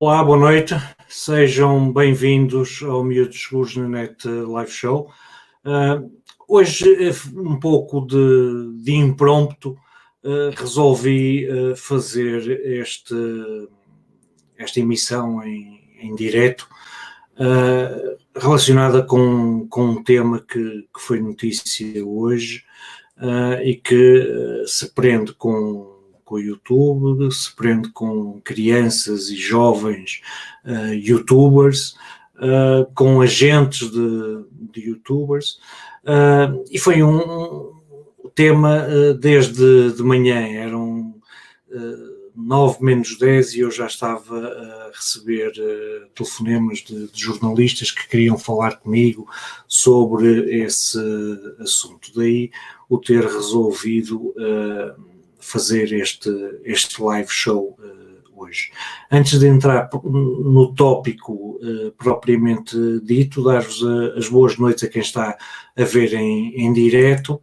Olá, boa noite. Sejam bem-vindos ao Miúdos Seguros na Net Live Show. Hoje, um pouco de impromptu, resolvi fazer esta emissão em direto, relacionada com um tema que foi notícia hoje e que se prende com o YouTube, se prende com crianças e jovens youtubers, com agentes de youtubers, e foi um tema desde de manhã, eram 9 menos 10 e eu já estava a receber telefonemas de jornalistas que queriam falar comigo sobre esse assunto. Daí o ter resolvido fazer este live show hoje. Antes de entrar no tópico propriamente dito, dar-vos as boas noites a quem está a ver em direto.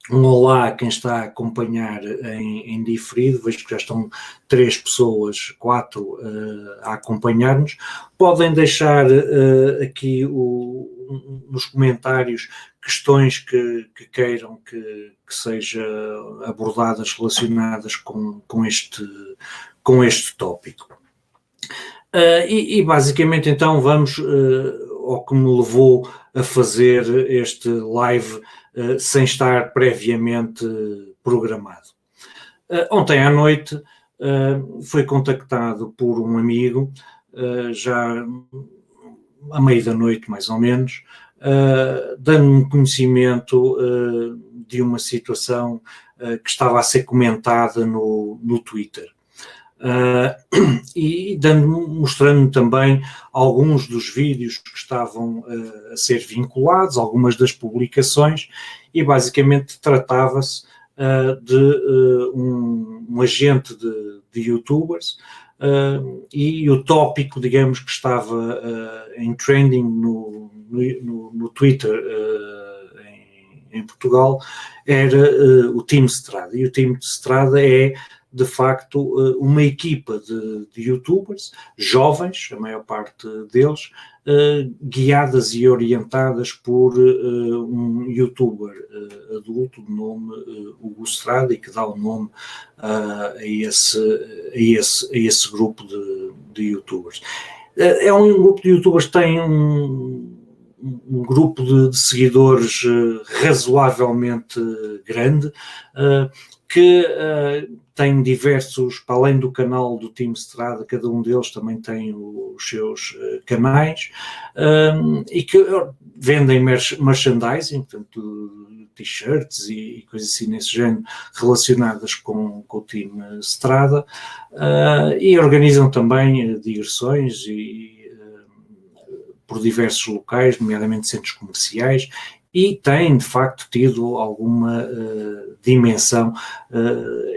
Um olá a quem está a acompanhar em diferido. Vejo que já estão 3 pessoas, 4 a acompanhar-nos. Podem deixar aqui nos comentários questões que queiram que seja abordadas relacionadas com este tópico. E basicamente então vamos ao que me levou a fazer este live sem estar previamente programado. Ontem à noite fui contactado por um amigo, já à meia da noite mais ou menos, dando-me conhecimento de uma situação que estava a ser comentada no Twitter. E mostrando-me também alguns dos vídeos que estavam a ser vinculados, algumas das publicações, e basicamente tratava-se de um agente de youtubers, e o tópico, digamos, que estava em trending no Twitter em Portugal era o Team Strada, e o Team Strada é de facto uma equipa de youtubers, jovens, a maior parte deles, guiadas e orientadas por um youtuber adulto de nome Hugo Strada, e que dá o nome a esse grupo de youtubers. É um grupo de youtubers que tem um grupo de seguidores razoavelmente grande, que tem diversos, para além do canal do Team Strada, cada um deles também tem os seus canais, e que vendem merchandising, portanto, t-shirts e coisas assim nesse género, relacionadas com o Team Strada, e organizam também digressões por diversos locais, nomeadamente centros comerciais, e tem, de facto, tido alguma dimensão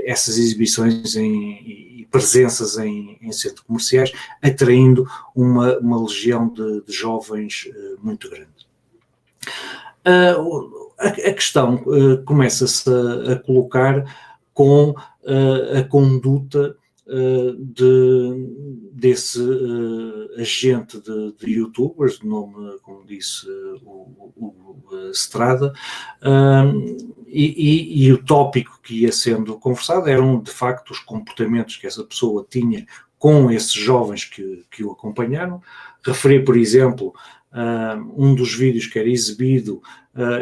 essas exibições e presenças em centros comerciais, atraindo uma legião de jovens muito grande. A questão começa-se a colocar com a conduta desse agente de youtubers, de nome, como disse, o Strada, e o tópico que ia sendo conversado eram, de facto, os comportamentos que essa pessoa tinha com esses jovens que o acompanharam. Referi, por exemplo, um dos vídeos que era exibido,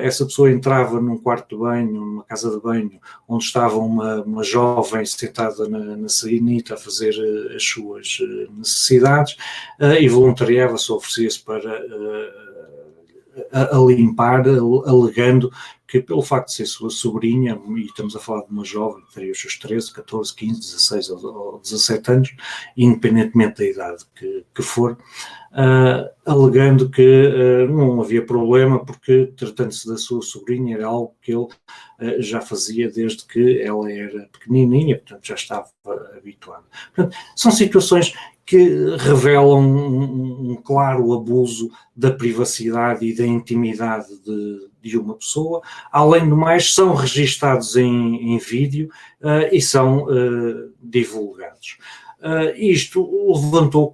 essa pessoa entrava num quarto de banho, numa casa de banho, onde estava uma jovem sentada na sainita a fazer as suas necessidades, e voluntariava-se, oferecia-se para a limpar, alegando que pelo facto de ser sua sobrinha, e estamos a falar de uma jovem que teria os seus 13, 14, 15, 16 ou 17 anos, independentemente da idade que for, alegando que não havia problema, porque tratando-se da sua sobrinha era algo que ele já fazia desde que ela era pequenininha, portanto já estava habituado. Portanto, são situações que revelam um claro abuso da privacidade e da intimidade de uma pessoa. Além do mais, são registados em vídeo e são divulgados. Isto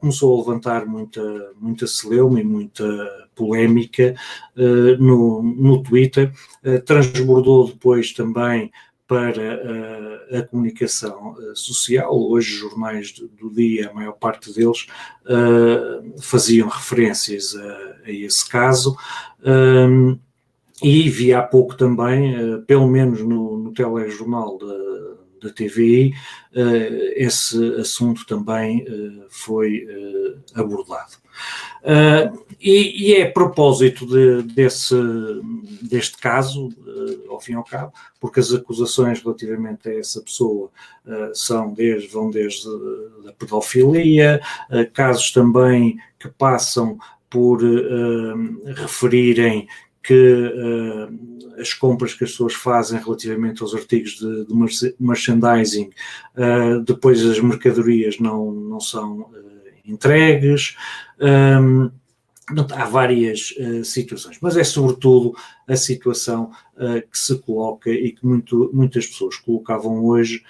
começou a levantar muita celeuma e muita polémica no Twitter, transbordou depois também para a comunicação social. Hoje, os jornais do dia, a maior parte deles, faziam referências a esse caso. E vi há pouco também, pelo menos no telejornal da TVI, esse assunto também foi abordado. E é a propósito deste caso, ao fim e ao cabo, porque as acusações relativamente a essa pessoa vão desde a pedofilia, casos também que passam por referirem que as compras que as pessoas fazem relativamente aos artigos de merchandising, depois as mercadorias não são entregues. Há várias situações, mas é sobretudo a situação que se coloca e que muitas pessoas colocavam hoje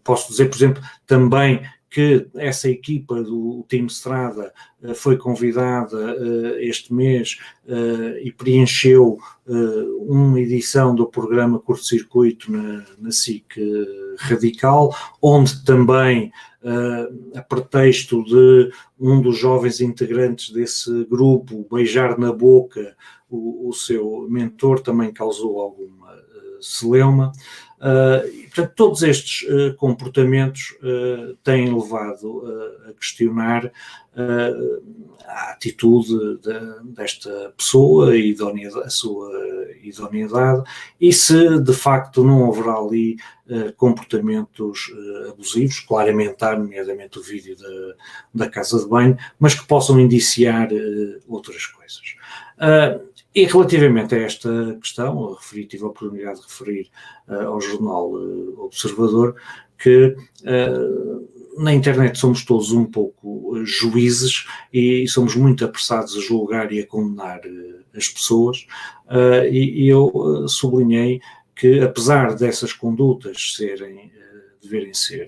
posso dizer, por exemplo, também que essa equipa do Team Strada foi convidada este mês e preencheu uma edição do programa Curto Circuito na SIC Radical, onde também, a pretexto de um dos jovens integrantes desse grupo beijar na boca o seu mentor, também causou alguma celeuma. Portanto, todos estes comportamentos têm levado a questionar a atitude desta pessoa e a sua idoneidade, e se de facto não haverá ali comportamentos abusivos, claramente há, nomeadamente o vídeo da casa de banho, mas que possam indiciar outras coisas. E relativamente a esta questão, tive a oportunidade de referir ao jornal Observador que na internet somos todos um pouco juízes e somos muito apressados a julgar e a condenar as pessoas, e eu sublinhei que, apesar dessas condutas deverem ser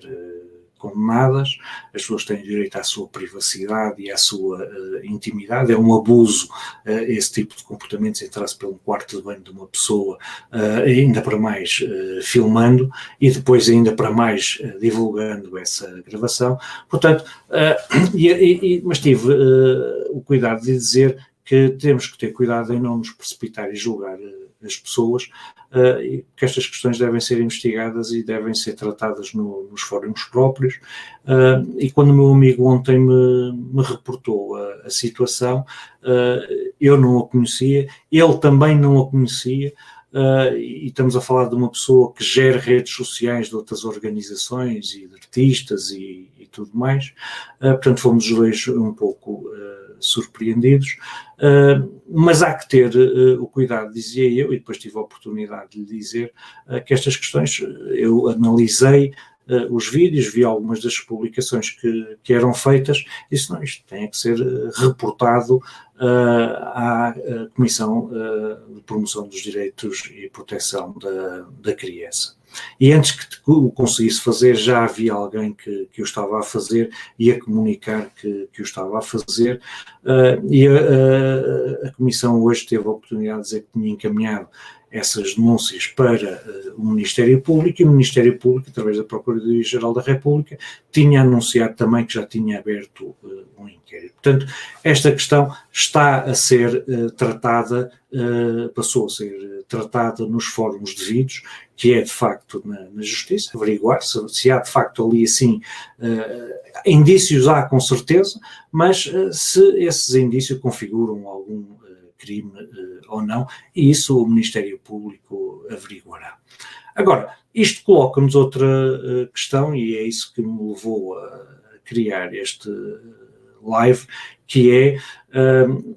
condenadas, as pessoas têm direito à sua privacidade e à sua intimidade. É um abuso esse tipo de comportamentos, entrar-se pelo quarto de banho de uma pessoa, ainda para mais filmando, e depois ainda para mais divulgando essa gravação. Portanto, mas tive o cuidado de dizer que temos que ter cuidado em não nos precipitar e julgar as pessoas, que estas questões devem ser investigadas e devem ser tratadas nos fóruns próprios. E quando o meu amigo ontem me reportou a situação, eu não a conhecia, ele também não a conhecia, e estamos a falar de uma pessoa que gera redes sociais de outras organizações e de artistas e tudo mais. Portanto, fomos os dois um pouco surpreendidos, mas há que ter o cuidado, dizia eu, e depois tive a oportunidade de lhe dizer que estas questões, eu analisei os vídeos, vi algumas das publicações que eram feitas, e disse, não, isto tem que ser reportado à Comissão de Promoção dos Direitos e Proteção da Criança. E antes que o conseguisse fazer, já havia alguém que o estava a fazer e a comunicar que o estava a fazer, e a Comissão hoje teve a oportunidade de dizer que tinha encaminhado essas denúncias para o Ministério Público, e o Ministério Público, através da Procuradoria-Geral da República, tinha anunciado também que já tinha aberto um inquérito. Portanto, esta questão está a ser tratada, passou a ser tratada nos fóruns devidos, que é de facto na Justiça, averiguar se há de facto ali assim indícios, há com certeza, mas se esses indícios configuram algum crime ou não, e isso o Ministério Público averiguará. Agora, isto coloca-nos outra questão, e é isso que me levou a criar este live, que é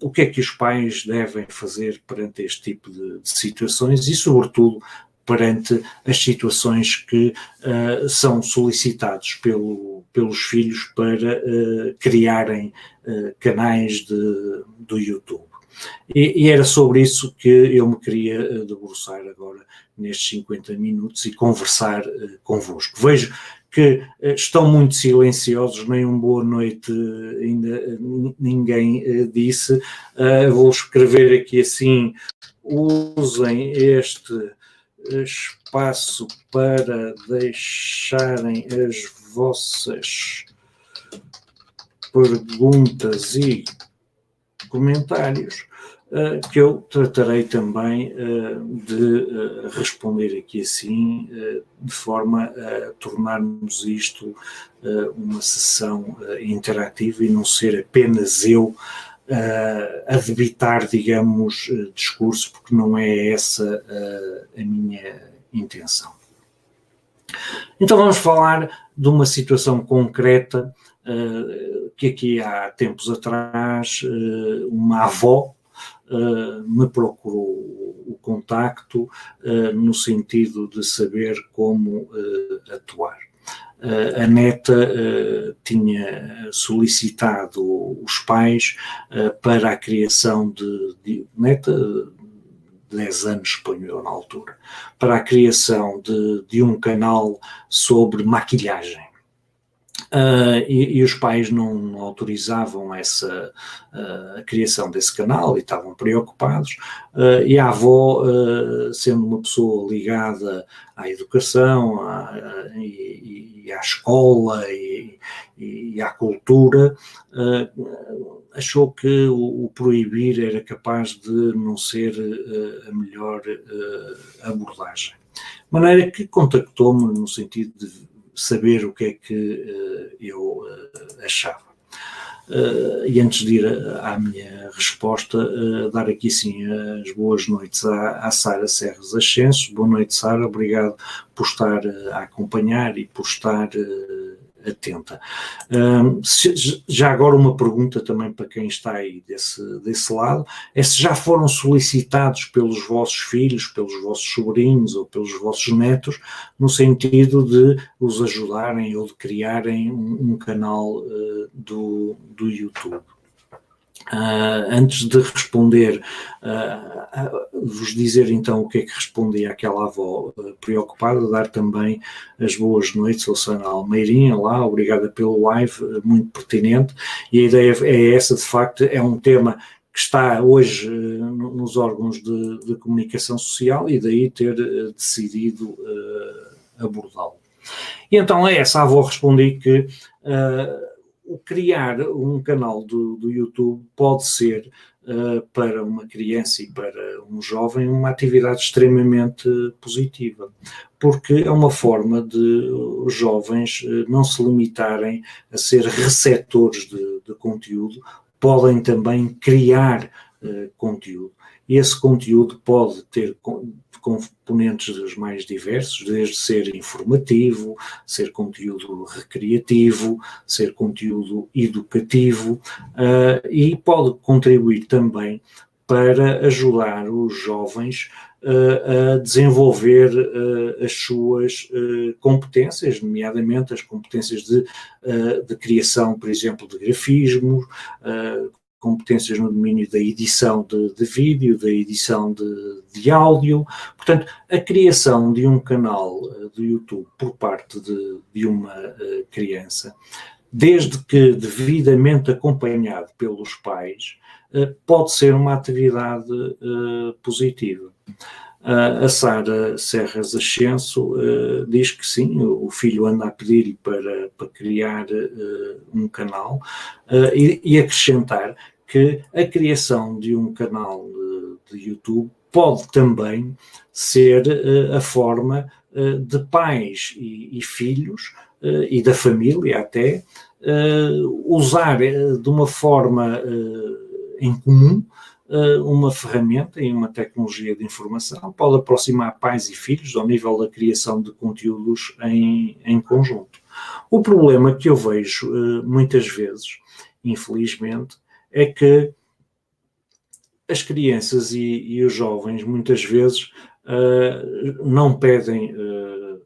o que é que os pais devem fazer perante este tipo de situações e, sobretudo, perante as situações que são solicitados pelos filhos para criarem canais do YouTube. E era sobre isso que eu me queria debruçar agora nestes 50 minutos e conversar convosco. Vejo que estão muito silenciosos, nem uma boa noite ainda ninguém disse. Vou escrever aqui assim: usem este espaço para deixarem as vossas perguntas e comentários, que eu tratarei também de responder aqui assim, de forma a tornarmos isto uma sessão interativa e não ser apenas eu a debitar, digamos, discurso, porque não é essa a minha intenção. Então vamos falar de uma situação concreta que aqui há tempos atrás uma avó me procurou o contacto no sentido de saber como atuar. A neta tinha solicitado os pais para a criação de neta, 10 anos, ponho eu na altura, para a criação de um canal sobre maquilhagem. E os pais não autorizavam a criação desse canal e estavam preocupados, e a avó, sendo uma pessoa ligada à educação e à escola e à cultura, achou que o proibir era capaz de não ser a melhor abordagem. De maneira que contactou-me no sentido de saber o que é que eu achava. E antes de ir à minha resposta, dar aqui sim as boas noites à Sara Serres Ascensos. Boa noite, Sara, obrigado por estar a acompanhar e por estar atenta. Já agora uma pergunta também para quem está aí desse lado, é se já foram solicitados pelos vossos filhos, pelos vossos sobrinhos ou pelos vossos netos, no sentido de os ajudarem ou de criarem um canal do YouTube. Antes de responder, vos dizer então o que é que respondi àquela avó preocupada, dar também as boas noites ao Sana Almeirinha lá, obrigada pelo live, muito pertinente, e a ideia é essa, de facto, é um tema que está hoje nos órgãos de comunicação social e daí ter decidido abordá-lo. E então a essa avó respondi que o criar um canal do YouTube pode ser, para uma criança e para um jovem, uma atividade extremamente positiva, porque é uma forma de os jovens não se limitarem a ser receptores de conteúdo, podem também criar conteúdo. E esse conteúdo pode ter componentes dos mais diversos, desde ser informativo, ser conteúdo recreativo, ser conteúdo educativo, e pode contribuir também para ajudar os jovens a desenvolver as suas competências, nomeadamente as competências de criação, por exemplo, de grafismo, competências no domínio da edição de vídeo, da edição de áudio. Portanto, a criação de um canal do YouTube por parte de uma criança, desde que devidamente acompanhado pelos pais, pode ser uma atividade positiva. A Sara Serras Ascenso diz que sim, o filho anda a pedir-lhe para criar um canal, e acrescentar que a criação de um canal de YouTube pode também ser a forma de pais e filhos e da família até usar de uma forma em comum uma ferramenta e uma tecnologia de informação, pode aproximar pais e filhos ao nível da criação de conteúdos em conjunto. O problema que eu vejo muitas vezes, infelizmente, é que as crianças e os jovens muitas vezes não pedem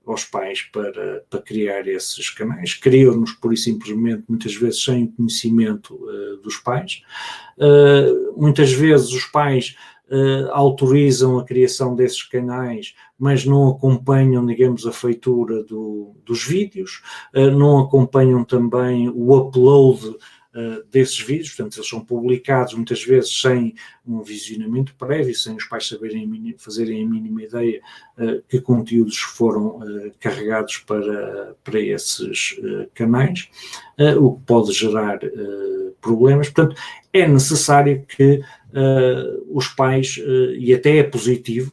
aos pais para criar esses canais, criam-nos pura e simplesmente, muitas vezes sem conhecimento dos pais. Muitas vezes os pais autorizam a criação desses canais, mas não acompanham, digamos, a feitura dos vídeos, não acompanham também o upload desses vídeos, portanto eles são publicados muitas vezes sem um visionamento prévio, sem os pais fazerem a mínima ideia que conteúdos foram carregados para esses canais, o que pode gerar problemas. Portanto, é necessário que os pais, e até é positivo,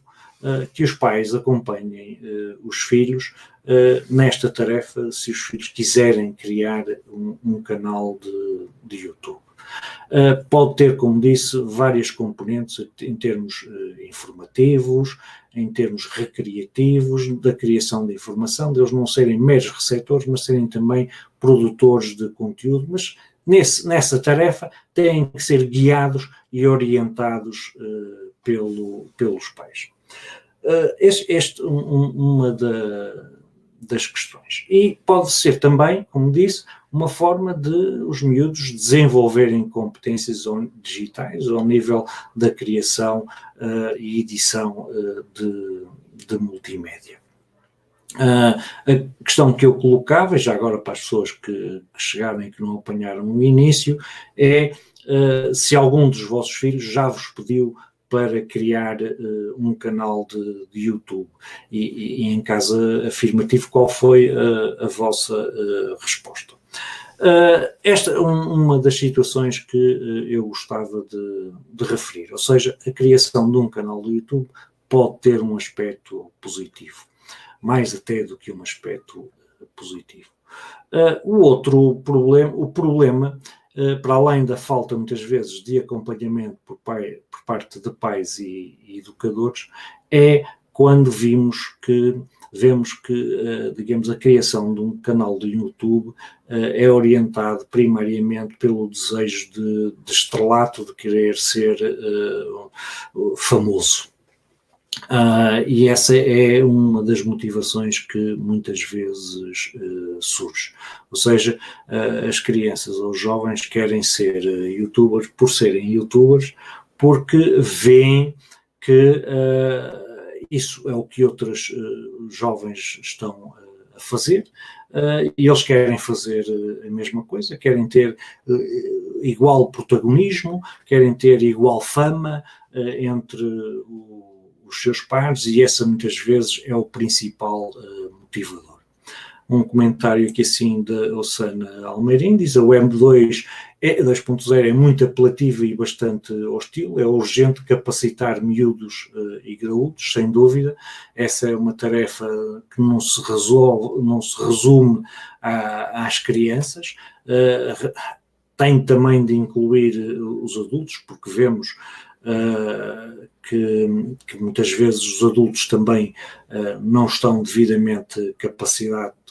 que os pais acompanhem os filhos nesta tarefa, se os filhos quiserem criar um canal de YouTube. Pode ter, como disse, várias componentes em termos informativos, em termos recreativos, da criação de informação, deles não serem meros receptores, mas serem também produtores de conteúdo, mas nessa tarefa têm que ser guiados e orientados pelos pais. Uma das questões. E pode ser também, como disse, uma forma de os miúdos desenvolverem competências digitais ao nível da criação e edição de multimédia. A questão que eu colocava, já agora para as pessoas que chegaram e que não apanharam o início, é se algum dos vossos filhos já vos pediu para criar um canal de YouTube e em caso afirmativo, qual foi a vossa resposta? Esta uma das situações que eu gostava de referir, ou seja, a criação de um canal do YouTube pode ter um aspecto positivo, mais até do que um aspecto positivo. O problema, para além da falta muitas vezes de acompanhamento por parte de pais e educadores, é quando vemos que digamos, a criação de um canal do YouTube é orientado primariamente pelo desejo de estrelato, de querer ser famoso. E essa é uma das motivações que muitas vezes surge. Ou seja, as crianças ou os jovens querem ser youtubers por serem youtubers, porque veem que isso é o que outros jovens estão a fazer, e eles querem fazer a mesma coisa, querem ter igual protagonismo, querem ter igual fama entre os seus pares, e essa muitas vezes é o principal motivador. Um comentário aqui assim da Ossana Almeirim diz: a Web2 2.0 é muito apelativa e bastante hostil, é urgente capacitar miúdos e graúdos, sem dúvida. Essa é uma tarefa que não se resume às crianças, tem também de incluir os adultos, porque vemos que muitas vezes os adultos também não estão devidamente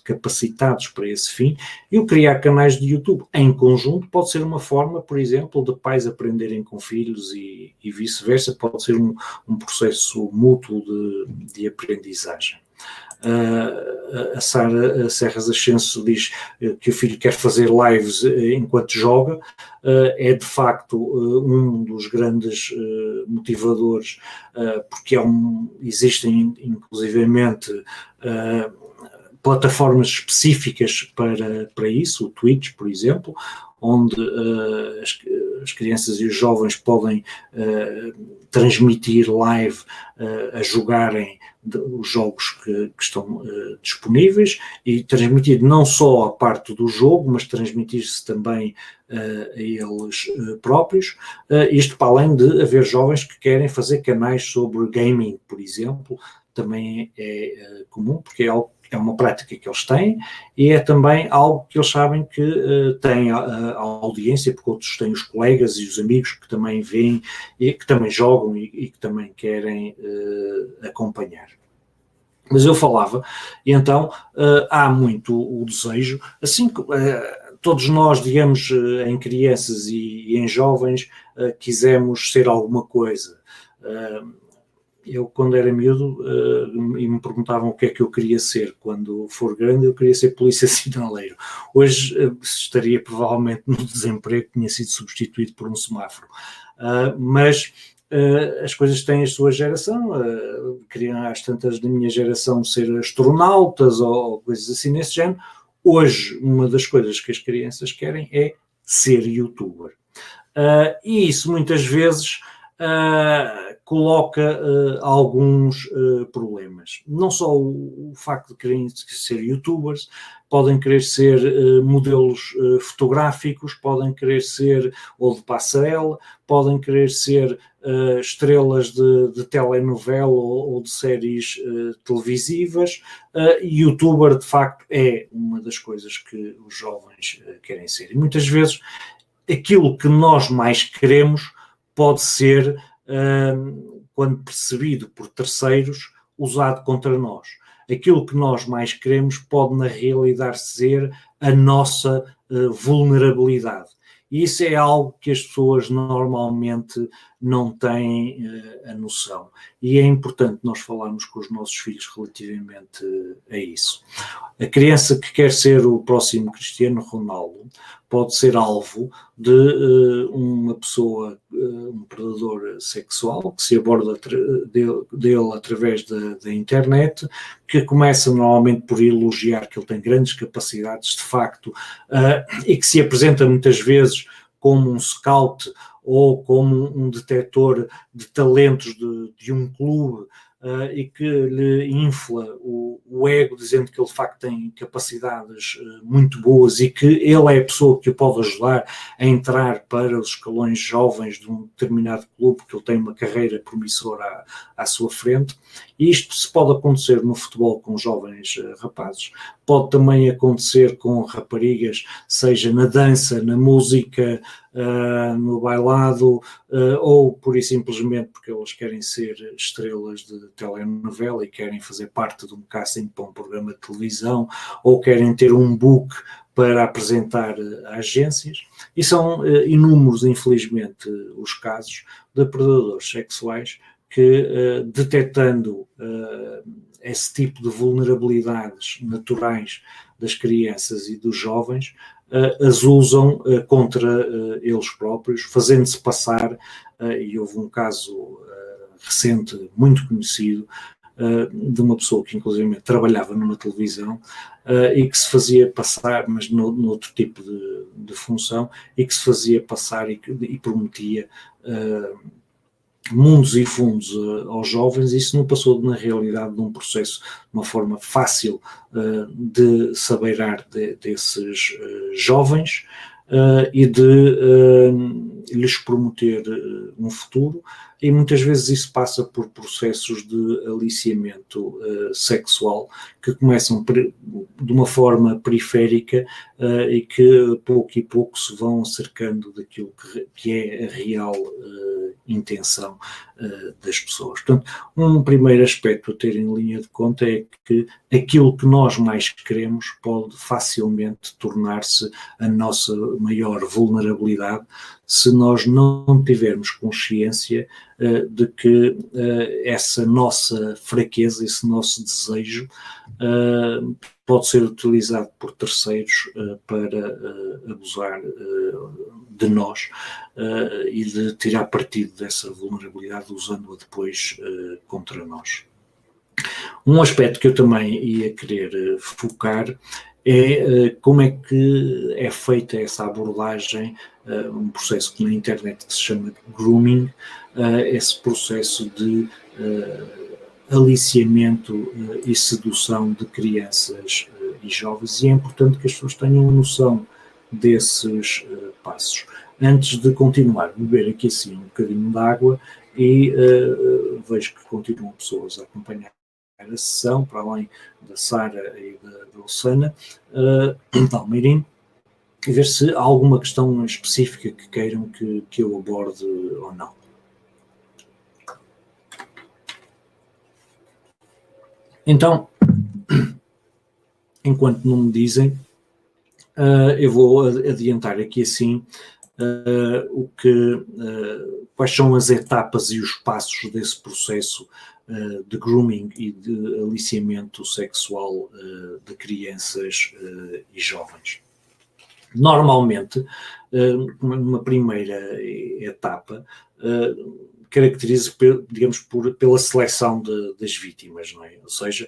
capacitados para esse fim, e o criar canais de YouTube em conjunto pode ser uma forma, por exemplo, de pais aprenderem com filhos e vice-versa, pode ser um processo mútuo de aprendizagem. A Sara Serras Ascenso diz que o filho quer fazer lives enquanto joga. É de facto um dos grandes motivadores, porque existem inclusivamente plataformas específicas para isso, o Twitch, por exemplo, onde as crianças e os jovens podem transmitir live a jogarem os jogos que estão disponíveis, e transmitir não só a parte do jogo, mas transmitir-se também a eles próprios, isto para além de haver jovens que querem fazer canais sobre gaming, por exemplo, também é comum, porque é uma prática que eles têm, e é também algo que eles sabem que tem a audiência, porque outros têm os colegas e os amigos que também veem e que também jogam e que também querem acompanhar. Mas eu falava, e então há muito o desejo, assim que todos nós, digamos, em crianças e em jovens, quisemos ser alguma coisa. Eu, quando era miúdo, e me perguntavam o que é que eu queria ser quando for grande, eu queria ser polícia sinaleiro. Hoje estaria provavelmente no desemprego, tinha sido substituído por um semáforo. Mas as coisas têm a sua geração, queriam às tantas da minha geração ser astronautas ou coisas assim nesse género. Hoje, uma das coisas que as crianças querem é ser youtuber. E isso muitas vezes coloca alguns problemas. Não só o facto de quererem ser youtubers, podem querer ser modelos fotográficos, podem querer ser ou de passarela, podem querer ser estrelas de telenovela ou de séries televisivas. Youtuber, de facto, é uma das coisas que os jovens querem ser. E muitas vezes aquilo que nós mais queremos pode ser, quando percebido por terceiros, usado contra nós. Aquilo que nós mais queremos pode, na realidade, ser a nossa vulnerabilidade. E isso é algo que as pessoas normalmente não têm a noção. E é importante nós falarmos com os nossos filhos relativamente a isso. A criança que quer ser o próximo Cristiano Ronaldo pode ser alvo de uma pessoa, um predador sexual, que se aborda dele através da internet, que começa normalmente por elogiar que ele tem grandes capacidades, de facto, e que se apresenta muitas vezes como um scout ou como um detector de talentos de um clube, e que lhe infla o ego, dizendo que ele de facto tem capacidades muito boas e que ele é a pessoa que o pode ajudar a entrar para os escalões jovens de um determinado clube, porque ele tem uma carreira promissora à sua frente. E isto se pode acontecer no futebol com jovens rapazes, pode também acontecer com raparigas, seja na dança, na música, no bailado, ou pura e simplesmente porque elas querem ser estrelas de telenovela e querem fazer parte de um casting para um programa de televisão, ou querem ter um book para apresentar a agências. E são inúmeros, infelizmente, os casos de predadores sexuais que, detectando esse tipo de vulnerabilidades naturais das crianças e dos jovens, as usam contra eles próprios, fazendo-se passar, e houve um caso recente, muito conhecido, de uma pessoa que inclusive trabalhava numa televisão e que se fazia passar, mas noutro tipo de função, e que se fazia passar e prometia mundos e fundos aos jovens. Isso não passou, na realidade, de um processo, de uma forma fácil de se abeirar desses jovens e de lhes prometer um futuro, e muitas vezes isso passa por processos de aliciamento sexual que começam de uma forma periférica e que pouco e pouco se vão acercando daquilo que é a real intenção das pessoas. Portanto, um primeiro aspecto a ter em linha de conta é que aquilo que nós mais queremos pode facilmente tornar-se a nossa maior vulnerabilidade se nós não tivermos consciência de que essa nossa fraqueza, esse nosso desejo pode ser utilizado por terceiros para abusar de nós e de tirar partido dessa vulnerabilidade, usando-a depois contra nós. Um aspecto que eu também ia querer focar é como é que é feita essa abordagem, um processo que na internet se chama grooming, esse processo de aliciamento e sedução de crianças e jovens, e é importante que as pessoas tenham noção desses passos. Antes de continuar, beber aqui assim um bocadinho de água e vejo que continuam pessoas a acompanhar a sessão, para além da Sara e da Luciana, da Almeirim, e ver se há alguma questão específica que queiram que eu aborde ou não. Então, enquanto não me dizem, eu vou adiantar aqui assim quais são as etapas e os passos desse processo de grooming e de aliciamento sexual de crianças e jovens. Normalmente, numa primeira etapa, caracteriza, digamos, pela seleção das vítimas, não é? Ou seja,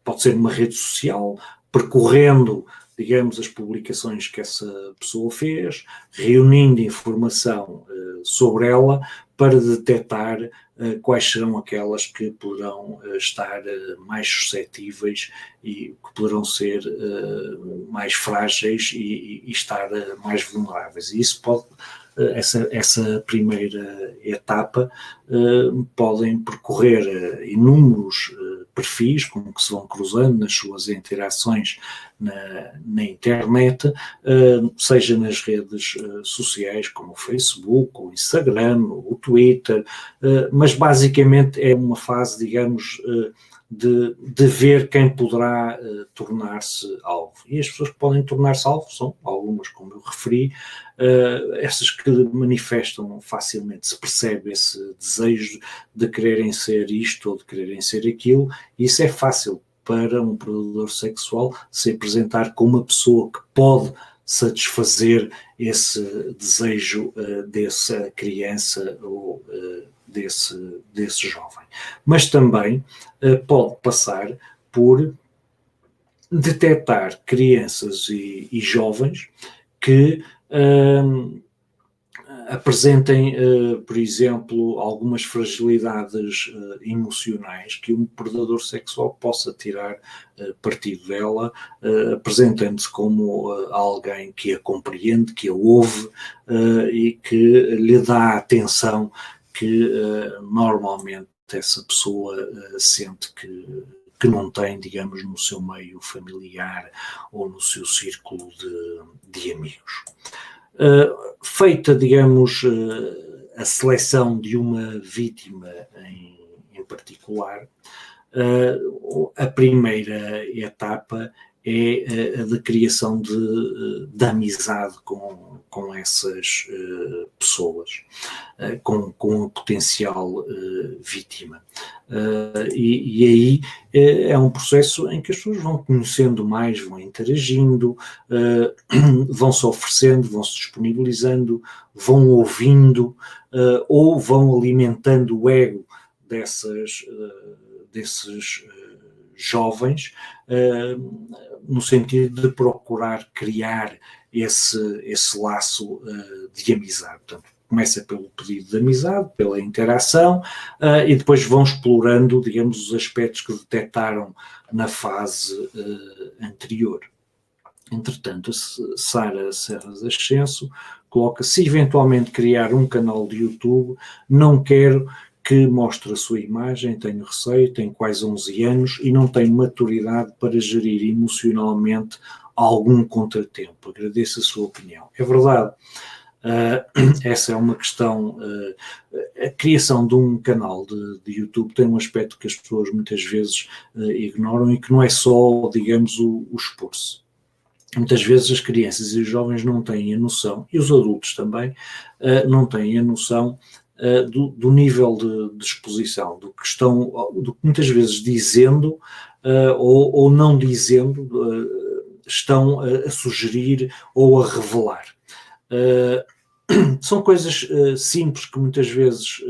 pode ser numa rede social, percorrendo, digamos, as publicações que essa pessoa fez, reunindo informação sobre ela para detectar quais serão aquelas que poderão estar mais suscetíveis e que poderão ser mais frágeis e estar mais vulneráveis. E isso pode, essa primeira etapa, podem percorrer inúmeros perfis com que se vão cruzando nas suas interações na internet, seja nas redes sociais como o Facebook, o Instagram, o Twitter, mas basicamente é uma fase, digamos, de ver quem poderá tornar-se alvo. E as pessoas que podem tornar-se alvo são algumas, como eu referi, essas que manifestam facilmente, se percebe esse desejo de quererem ser isto ou de quererem ser aquilo, e isso é fácil para um predador sexual se apresentar como uma pessoa que pode satisfazer esse desejo dessa criança ou desse jovem. Mas também pode passar por detectar crianças e jovens que apresentem, por exemplo, algumas fragilidades emocionais que um predador sexual possa tirar partido dela, apresentando-se como alguém que a compreende, que a ouve e que lhe dá atenção que normalmente essa pessoa sente que não tem, digamos, no seu meio familiar ou no seu círculo de amigos. Feita, digamos, a seleção de uma vítima em particular, a primeira etapa é a da criação de amizade com essas pessoas, com a potencial vítima. E aí é um processo em que as pessoas vão conhecendo mais, vão interagindo, vão se oferecendo, vão se disponibilizando, vão ouvindo ou vão alimentando o ego desses jovens, no sentido de procurar criar esse laço de amizade. Portanto, começa pelo pedido de amizade, pela interação, e depois vão explorando, digamos, os aspectos que detectaram na fase anterior. Entretanto, a Sara Serras Ascenso coloca: se eventualmente criar um canal de YouTube, não quero que mostre a sua imagem, tenho receio, tenho quase 11 anos e não tenho maturidade para gerir emocionalmente algum contratempo. Agradeço a sua opinião. É verdade, essa é uma questão. A criação de um canal de YouTube tem um aspecto que as pessoas muitas vezes ignoram e que não é só, digamos, o expor-se. Muitas vezes as crianças e os jovens não têm a noção, e os adultos também, não têm a noção do nível de exposição, do que muitas vezes dizendo ou não dizendo, estão a sugerir ou a revelar. São coisas simples que muitas vezes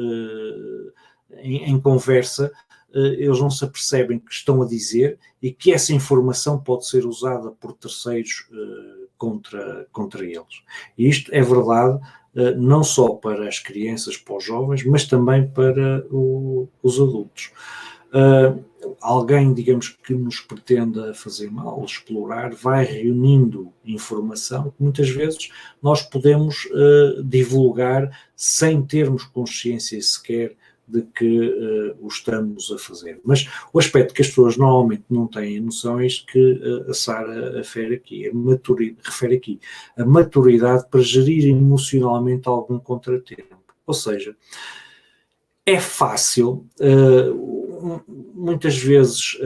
em conversa eles não se apercebem que estão a dizer e que essa informação pode ser usada por terceiros contra eles. E isto é verdade não só para as crianças, para os jovens, mas também para os adultos. Alguém, digamos, que nos pretenda fazer mal, explorar, vai reunindo informação que muitas vezes nós podemos divulgar sem termos consciência sequer de que o estamos a fazer. Mas o aspecto que as pessoas normalmente não têm noção é isto que a Sara refere aqui, a maturidade para gerir emocionalmente algum contratempo. Ou seja, é fácil, muitas vezes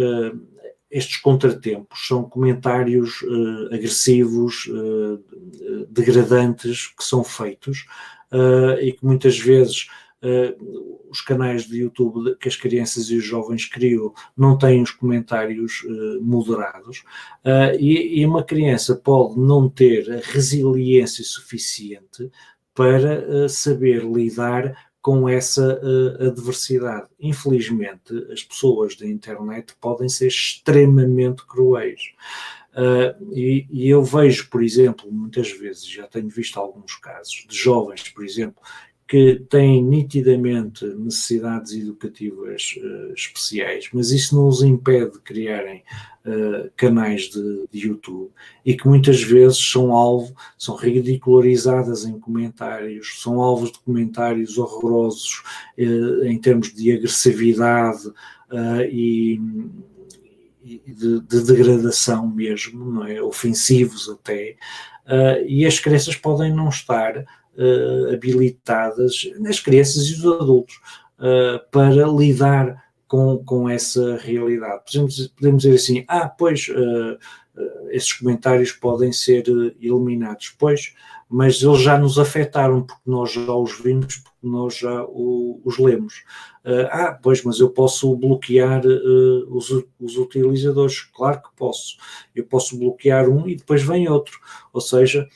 estes contratempos são comentários agressivos, degradantes que são feitos e que muitas vezes os canais de YouTube que as crianças e os jovens criam não têm os comentários moderados e uma criança pode não ter a resiliência suficiente para saber lidar com essa adversidade. Infelizmente, as pessoas da internet podem ser extremamente cruéis. E eu vejo, por exemplo, muitas vezes, já tenho visto alguns casos de jovens, por exemplo, que têm nitidamente necessidades educativas especiais, mas isso não os impede de criarem canais de YouTube, e que muitas vezes são ridicularizadas em comentários, são alvos de comentários horrorosos em termos de agressividade e de degradação mesmo, não é? Ofensivos até, e as crianças podem não estar habilitadas, as crianças e os adultos, para lidar com essa realidade. Podemos dizer assim, pois, esses comentários podem ser eliminados, pois, mas eles já nos afetaram porque nós já os vimos, porque nós já os lemos. Pois, mas eu posso bloquear os utilizadores. Claro que posso. Eu posso bloquear um e depois vem outro. Ou seja,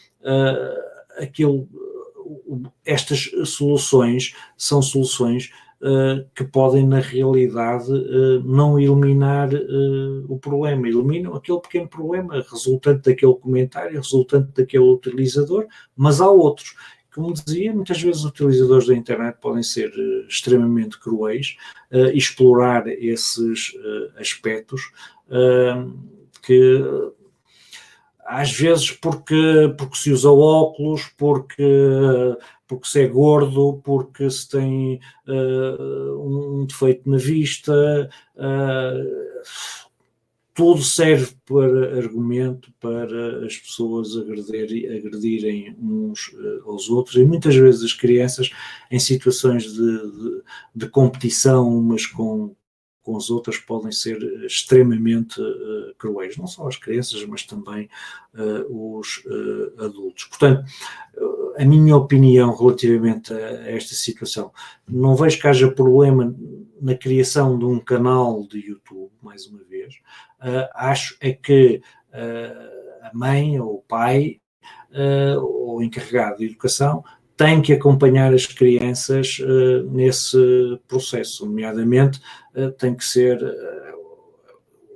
estas soluções são soluções que podem, na realidade, não eliminar o problema. Eliminam aquele pequeno problema resultante daquele comentário, resultante daquele utilizador, mas há outros. Como dizia, muitas vezes os utilizadores da internet podem ser extremamente cruéis, explorar esses aspectos que às vezes porque se usa óculos, porque se é gordo, porque se tem um defeito na vista, tudo serve para argumento para as pessoas agredirem uns aos outros, e muitas vezes as crianças, em situações de competição umas com as outras, podem ser extremamente cruéis, não só as crianças, mas também os adultos. Portanto, a minha opinião relativamente a esta situação, não vejo que haja problema na criação de um canal de YouTube, mais uma vez. Acho é que a mãe ou o pai ou o encarregado de educação tem que acompanhar as crianças nesse processo, nomeadamente tem que ser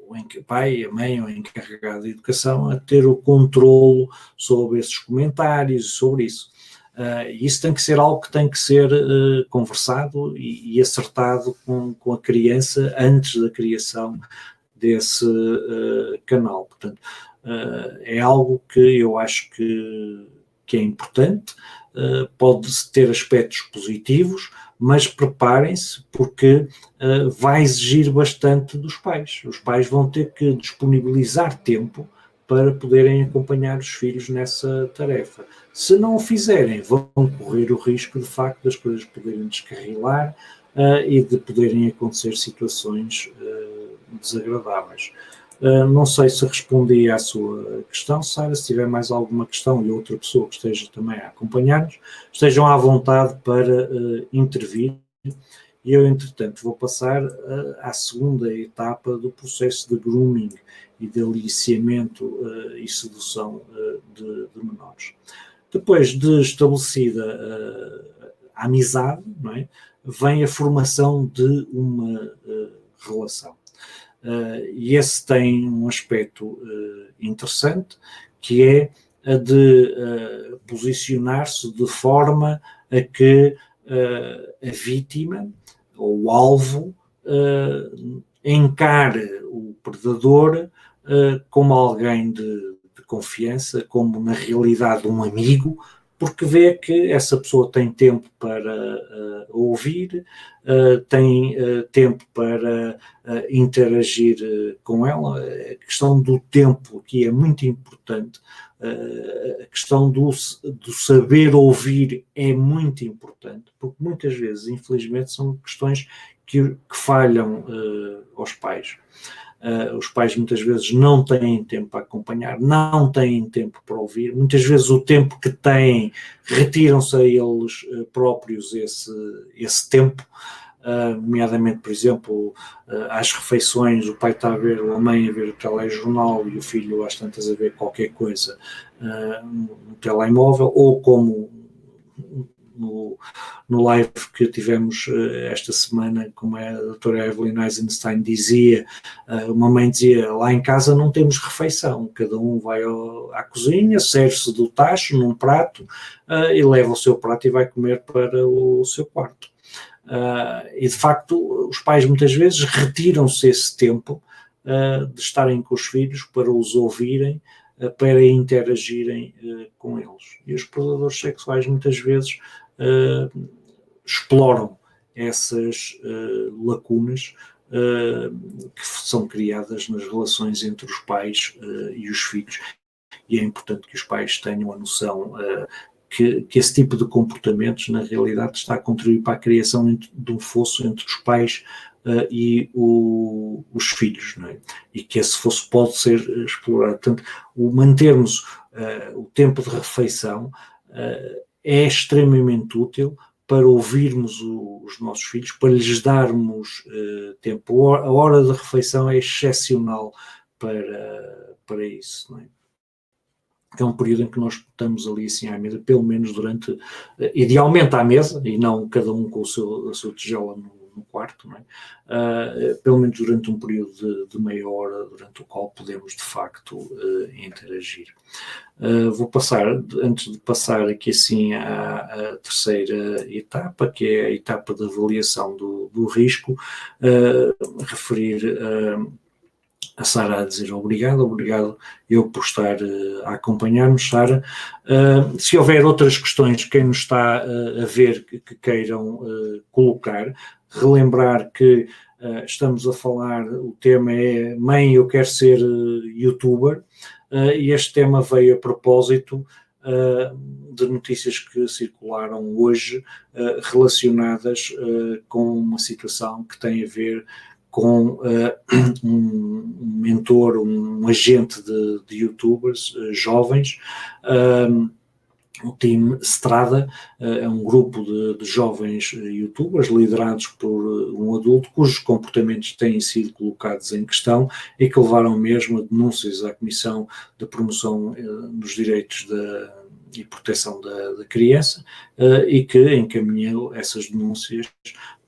o pai, a mãe ou o encarregado de educação a ter o controlo sobre esses comentários, sobre isso. Isso tem que ser algo que tem que ser conversado e acertado com a criança antes da criação desse canal. Portanto, é algo que eu acho que é importante, pode ter aspectos positivos, mas preparem-se porque vai exigir bastante dos pais. Os pais vão ter que disponibilizar tempo para poderem acompanhar os filhos nessa tarefa. Se não o fizerem, vão correr o risco, de facto, das coisas poderem descarrilar e de poderem acontecer situações desagradáveis. Não sei se respondi à sua questão, Sara. Se tiver mais alguma questão e outra pessoa que esteja também a acompanhar-nos, estejam à vontade para intervir. E eu, entretanto, vou passar à segunda etapa do processo de grooming e de aliciamento e sedução de menores. Depois de estabelecida a amizade, não é, vem a formação de uma relação. E esse tem um aspecto interessante, que é a de posicionar-se de forma a que a vítima ou o alvo encare o predador como alguém de confiança, como na realidade um amigo, porque vê que essa pessoa tem tempo para ouvir, tem tempo para interagir com ela. A questão do tempo aqui é muito importante. A questão do saber ouvir é muito importante, porque muitas vezes, infelizmente, são questões que falham aos pais. Os pais muitas vezes não têm tempo para acompanhar, não têm tempo para ouvir, muitas vezes o tempo que têm retiram-se a eles próprios esse tempo, nomeadamente, por exemplo, às refeições, o pai está a ver, ou a mãe a ver o telejornal e o filho às tantas a ver qualquer coisa no telemóvel, ou como no live que tivemos esta semana, como a doutora Evelyn Eisenstein dizia, uma mãe dizia, lá em casa não temos refeição, cada um vai à cozinha, serve-se do tacho num prato e leva o seu prato e vai comer para o seu quarto. E de facto os pais muitas vezes retiram-se esse tempo de estarem com os filhos para os ouvirem, para interagirem com eles. E os predadores sexuais muitas vezes exploram essas lacunas que são criadas nas relações entre os pais e os filhos, e é importante que os pais tenham a noção que esse tipo de comportamentos na realidade está a contribuir para a criação de um fosso entre os pais e os filhos, não é? E que esse fosso pode ser explorado. Portanto, o mantermos o tempo de refeição é extremamente útil para ouvirmos os nossos filhos, para lhes darmos tempo. A hora de refeição é excepcional para isso, não é? É um período em que nós estamos ali assim à mesa, pelo menos durante, idealmente à mesa, e não cada um com a sua tigela no quarto, não é? Pelo menos durante um período de meia hora, durante o qual podemos de facto interagir. Vou passar, antes de passar aqui assim à terceira etapa, que é a etapa de avaliação do risco, referir a Sara a dizer obrigado eu por estar a acompanhar-nos, Sara. Se houver outras questões, quem nos está a ver que queiram colocar, relembrar que estamos a falar, o tema é Mãe, eu quero ser youtuber, e este tema veio a propósito de notícias que circularam hoje relacionadas com uma situação que tem a ver com um mentor, um agente de youtubers jovens, o Team Strada, é um grupo de jovens youtubers liderados por um adulto cujos comportamentos têm sido colocados em questão e que levaram mesmo a denúncias à Comissão de Promoção dos Direitos e Proteção da Criança e que encaminhou essas denúncias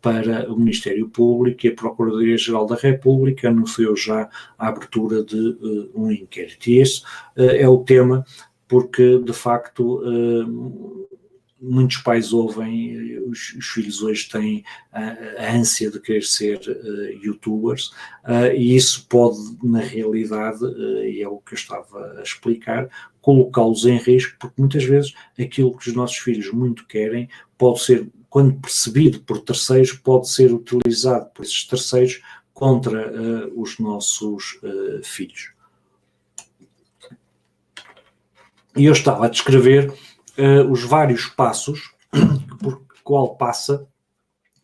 para o Ministério Público, e a Procuradoria-Geral da República anunciou já a abertura de um inquérito. E esse é o tema porque, de facto, muitos pais ouvem, os filhos hoje têm a ânsia de querer ser youtubers, e isso pode, na realidade, e é o que eu estava a explicar, colocá-los em risco, porque muitas vezes aquilo que os nossos filhos muito querem pode ser, quando percebido por terceiros, pode ser utilizado por esses terceiros contra os nossos filhos. E eu estava a descrever os vários passos por qual passa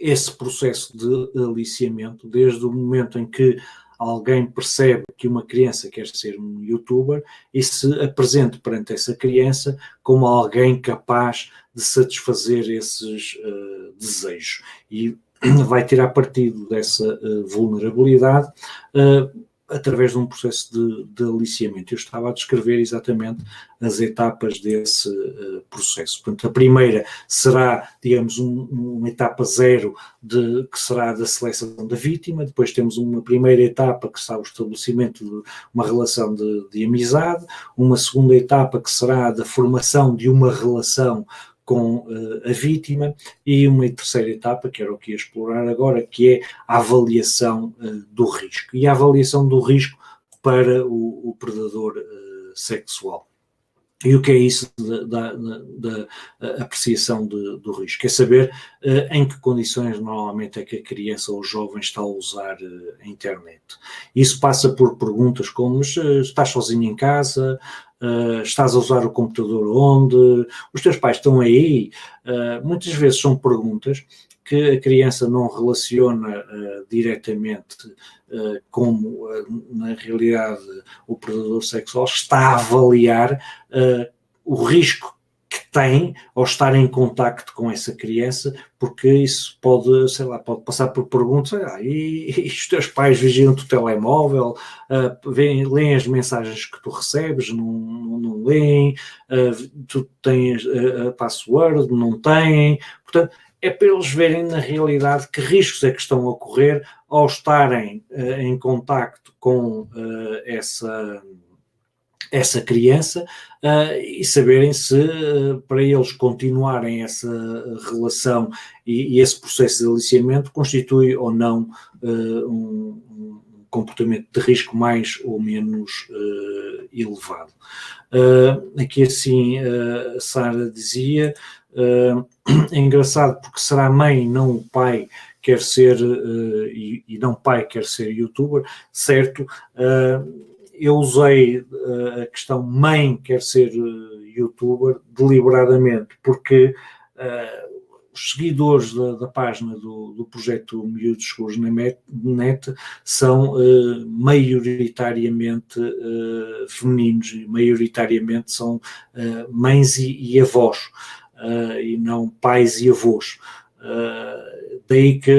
esse processo de aliciamento, desde o momento em que alguém percebe que uma criança quer ser um youtuber e se apresenta perante essa criança como alguém capaz de satisfazer esses desejos. E vai tirar partido dessa vulnerabilidade através de um processo de aliciamento. Eu estava a descrever exatamente as etapas desse processo. Portanto, a primeira será, digamos, uma etapa zero, que será da seleção da vítima. Depois temos uma primeira etapa que será o estabelecimento de uma relação de amizade. Uma segunda etapa que será da formação de uma relação com a vítima, e uma terceira etapa, que era o que ia explorar agora, que é a avaliação do risco. E a avaliação do risco para o predador sexual. E o que é isso da apreciação do risco? É saber em que condições normalmente é que a criança ou o jovem está a usar a internet. Isso passa por perguntas como: estás sozinho em casa? Estás a usar o computador onde? Os teus pais estão aí? Muitas vezes são perguntas que a criança não relaciona diretamente como, na realidade, o predador sexual está a avaliar o risco que tem ao estar em contacto com essa criança, porque isso pode, sei lá, pode passar por perguntas, e os teus pais vigiam-te o telemóvel, leem as mensagens que tu recebes, não leem, tu tens a password, não têm, portanto, é para eles verem na realidade que riscos é que estão a ocorrer ao estarem em contacto com essa criança e saberem se para eles continuarem essa relação e esse processo de aliciamento constitui ou não um comportamento de risco mais ou menos elevado. Aqui assim a Sara dizia, é engraçado porque será a mãe, não o pai, quer ser, e não pai quer ser youtuber, certo? Eu usei a questão mãe quer ser youtuber deliberadamente, porque os seguidores da página do projeto Miúdos Seguros na Net são maioritariamente femininos, maioritariamente são mães e avós, e não pais e avós. Daí que,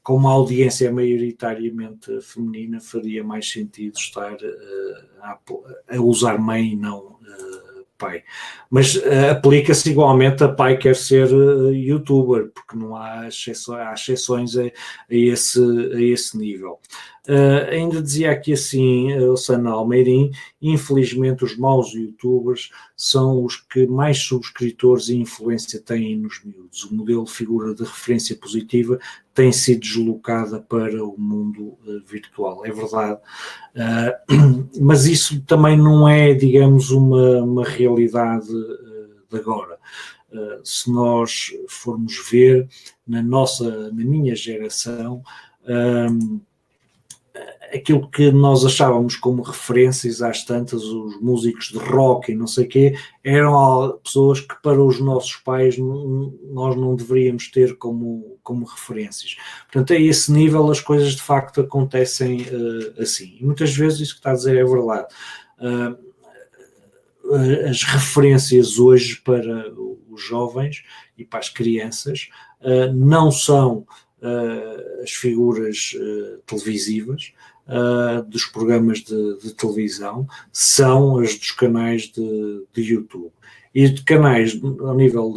como a audiência é maioritariamente feminina, faria mais sentido estar a usar mãe e não pai. Mas aplica-se igualmente a pai quer ser youtuber, porque não há exceções a esse nível. Ainda dizia aqui assim, Sana Almeirim, infelizmente os maus youtubers são os que mais subscritores e influência têm nos miúdos. O modelo de figura de referência positiva tem sido deslocada para o mundo virtual. É verdade, mas isso também não é, digamos, uma realidade de agora. Se nós formos ver na minha geração, aquilo que nós achávamos como referências às tantas, os músicos de rock e não sei o quê, eram pessoas que para os nossos pais nós não deveríamos ter como referências. Portanto, a esse nível as coisas de facto acontecem assim. E muitas vezes isso que está a dizer é verdade. As referências hoje para os jovens e para as crianças não são as figuras televisivas, dos programas de televisão, são as dos canais de YouTube. E de canais, ao nível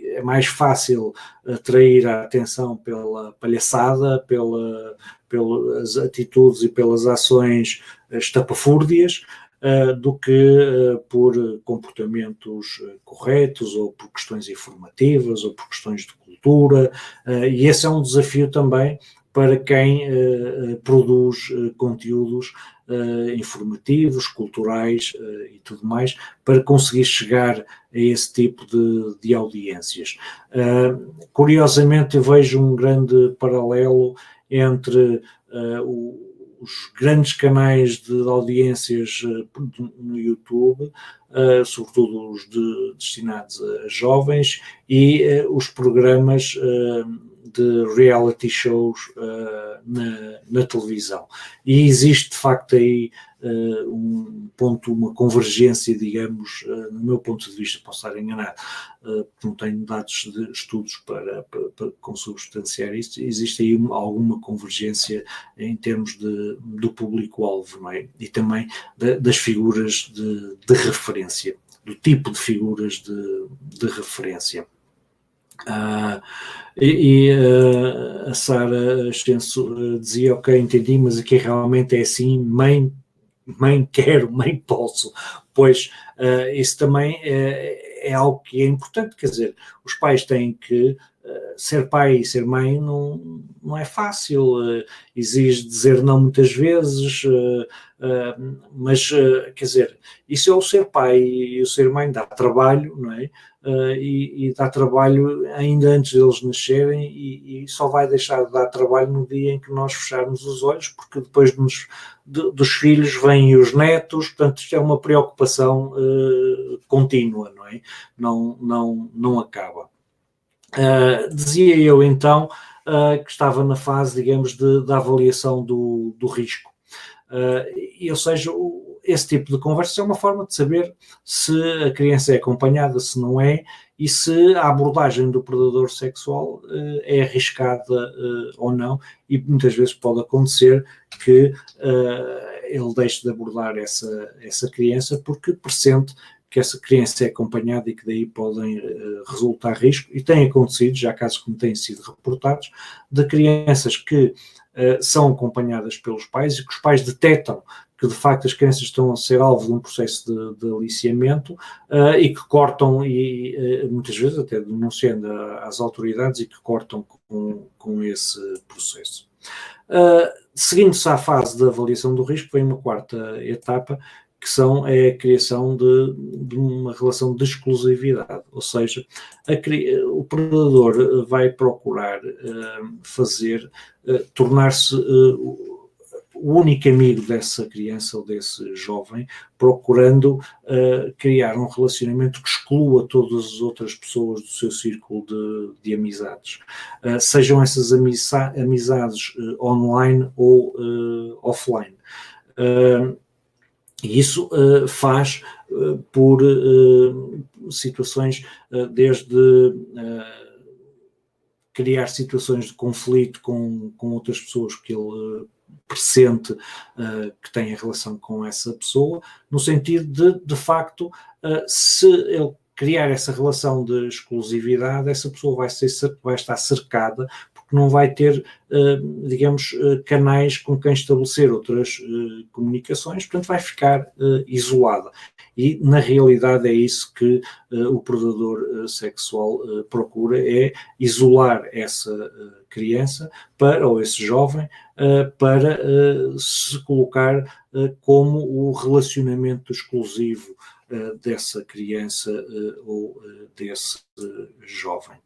é mais fácil atrair a atenção pela palhaçada, pelas atitudes e pelas ações estapafúrdias, do que por comportamentos corretos, ou por questões informativas, ou por questões de cultura, e esse é um desafio também para quem produz conteúdos informativos, culturais e tudo mais, para conseguir chegar a esse tipo de audiências. Curiosamente, eu vejo um grande paralelo entre os grandes canais de audiências no YouTube, sobretudo os destinados a jovens, e os programas de reality shows na televisão. E existe, de facto, aí uma convergência, digamos, no meu ponto de vista, posso estar enganado, não tenho dados de estudos para consubstanciar isto, existe aí alguma convergência em termos do público-alvo, não é? E também das figuras de referência, do tipo de figuras de referência. A Sara Ascenso dizia, ok, entendi, mas aqui realmente é assim, mãe quero, mãe posso. Pois isso também é algo que é importante, quer dizer, os pais têm que ser pai e ser mãe não é fácil, exige dizer não muitas vezes, mas quer dizer, isso é o ser pai e o ser mãe, dá trabalho, não é? E dá trabalho ainda antes deles nascerem, e só vai deixar de dar trabalho no dia em que nós fecharmos os olhos, porque depois dos filhos vêm os netos, portanto isto é uma preocupação contínua, não é? Não acaba. Dizia eu então que estava na fase, digamos, da avaliação do risco. Ou seja, esse tipo de conversa é uma forma de saber se a criança é acompanhada, se não é, e se a abordagem do predador sexual é arriscada ou não, e muitas vezes pode acontecer que ele deixe de abordar essa criança porque pressente que essa criança é acompanhada e que daí podem resultar risco, e tem acontecido, já casos que me têm sido reportados, de crianças que são acompanhadas pelos pais e que os pais detectam que de facto as crianças estão a ser alvo de um processo de aliciamento e que cortam, e muitas vezes até denunciando às autoridades, e que cortam com esse processo. Seguindo-se à fase de avaliação do risco, vem uma quarta etapa, que é a criação de uma relação de exclusividade, ou seja, o predador vai procurar tornar-se o único amigo dessa criança ou desse jovem, procurando criar um relacionamento que exclua todas as outras pessoas do seu círculo de amizades. Sejam essas amizades online ou offline. E isso faz por situações desde criar situações de conflito com outras pessoas que ele pressente que têm relação com essa pessoa, no sentido de facto, se ele criar essa relação de exclusividade, essa pessoa vai estar cercada, porque não vai ter, digamos, canais com quem estabelecer outras comunicações, portanto vai ficar isolada. E, na realidade, é isso que o predador sexual procura, é isolar essa criança ou esse jovem para se colocar como o relacionamento exclusivo dessa criança ou desse jovem.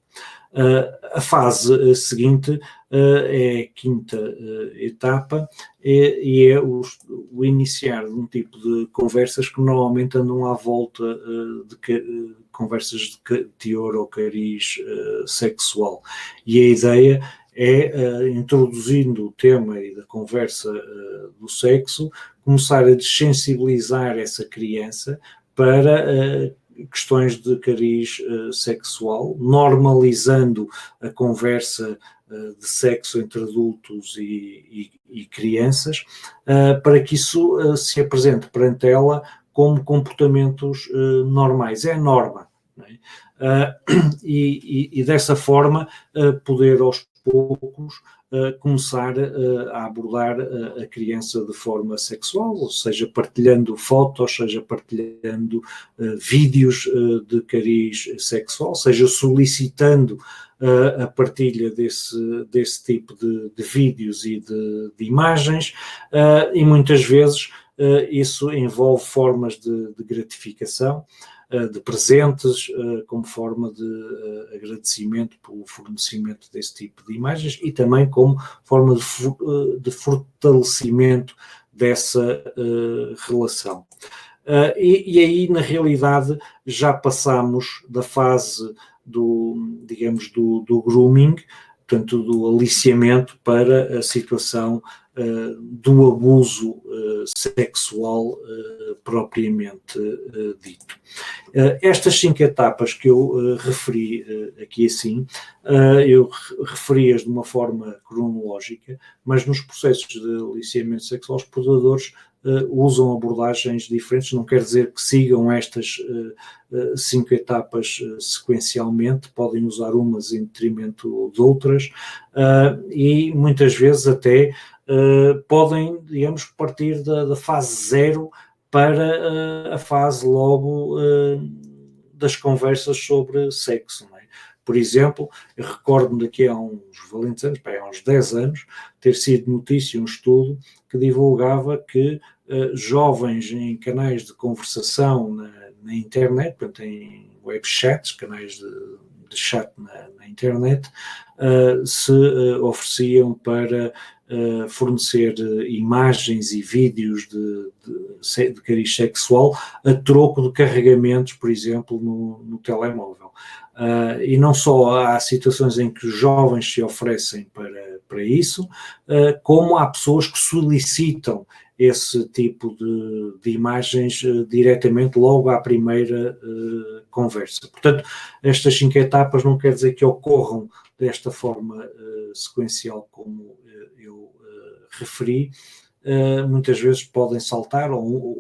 A fase seguinte é a quinta etapa e é o iniciar de um tipo de conversas que normalmente andam à volta de conversas de teor ou cariz sexual. E a ideia é, introduzindo o tema e da conversa do sexo, começar a desensibilizar essa criança para questões de cariz sexual, normalizando a conversa de sexo entre adultos e crianças, para que isso se apresente perante ela como comportamentos normais. É a norma. Não é? E dessa forma poder aos poucos começar a abordar a criança de forma sexual, ou seja, partilhando fotos, seja partilhando vídeos de cariz sexual, seja solicitando a partilha desse tipo de vídeos e de imagens, e muitas vezes isso envolve formas de gratificação, de presentes, como forma de agradecimento pelo fornecimento desse tipo de imagens e também como forma de fortalecimento dessa relação. E aí, na realidade, já passamos da fase digamos, do grooming, portanto, do aliciamento, para a situação do abuso sexual propriamente dito. Estas 5 etapas que eu referi aqui assim, eu referi-as de uma forma cronológica, mas nos processos de aliciamento sexual os predadores usam abordagens diferentes, não quer dizer que sigam estas 5 etapas sequencialmente, podem usar umas em detrimento de outras, e muitas vezes até podem, digamos, partir da fase 0 para a fase logo das conversas sobre sexo, não é? Por exemplo, eu recordo-me daqui a uns valentes anos, há uns 10 anos, ter sido notícia um estudo que divulgava que jovens em canais de conversação na internet, portanto em webchats, canais de chat na internet, se ofereciam para fornecer imagens e vídeos de cariz sexual a troco de carregamentos, por exemplo, no telemóvel. E não só há situações em que os jovens se oferecem para isso, como há pessoas que solicitam esse tipo de imagens diretamente logo à primeira conversa. Portanto, estas 5 etapas não quer dizer que ocorram desta forma sequencial como eu referi. Muitas vezes podem saltar, ou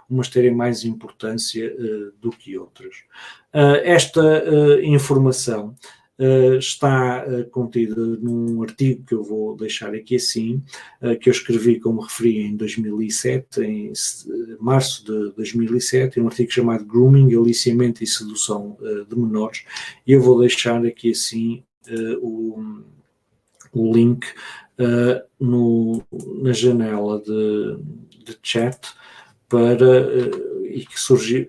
umas terem mais importância do que outras. Esta informação está contida num artigo que eu vou deixar aqui assim, que eu escrevi, como referi, em 2007, em março de 2007, um artigo chamado Grooming, Aliciamento e Sedução de Menores, e eu vou deixar aqui assim o link na janela de chat e que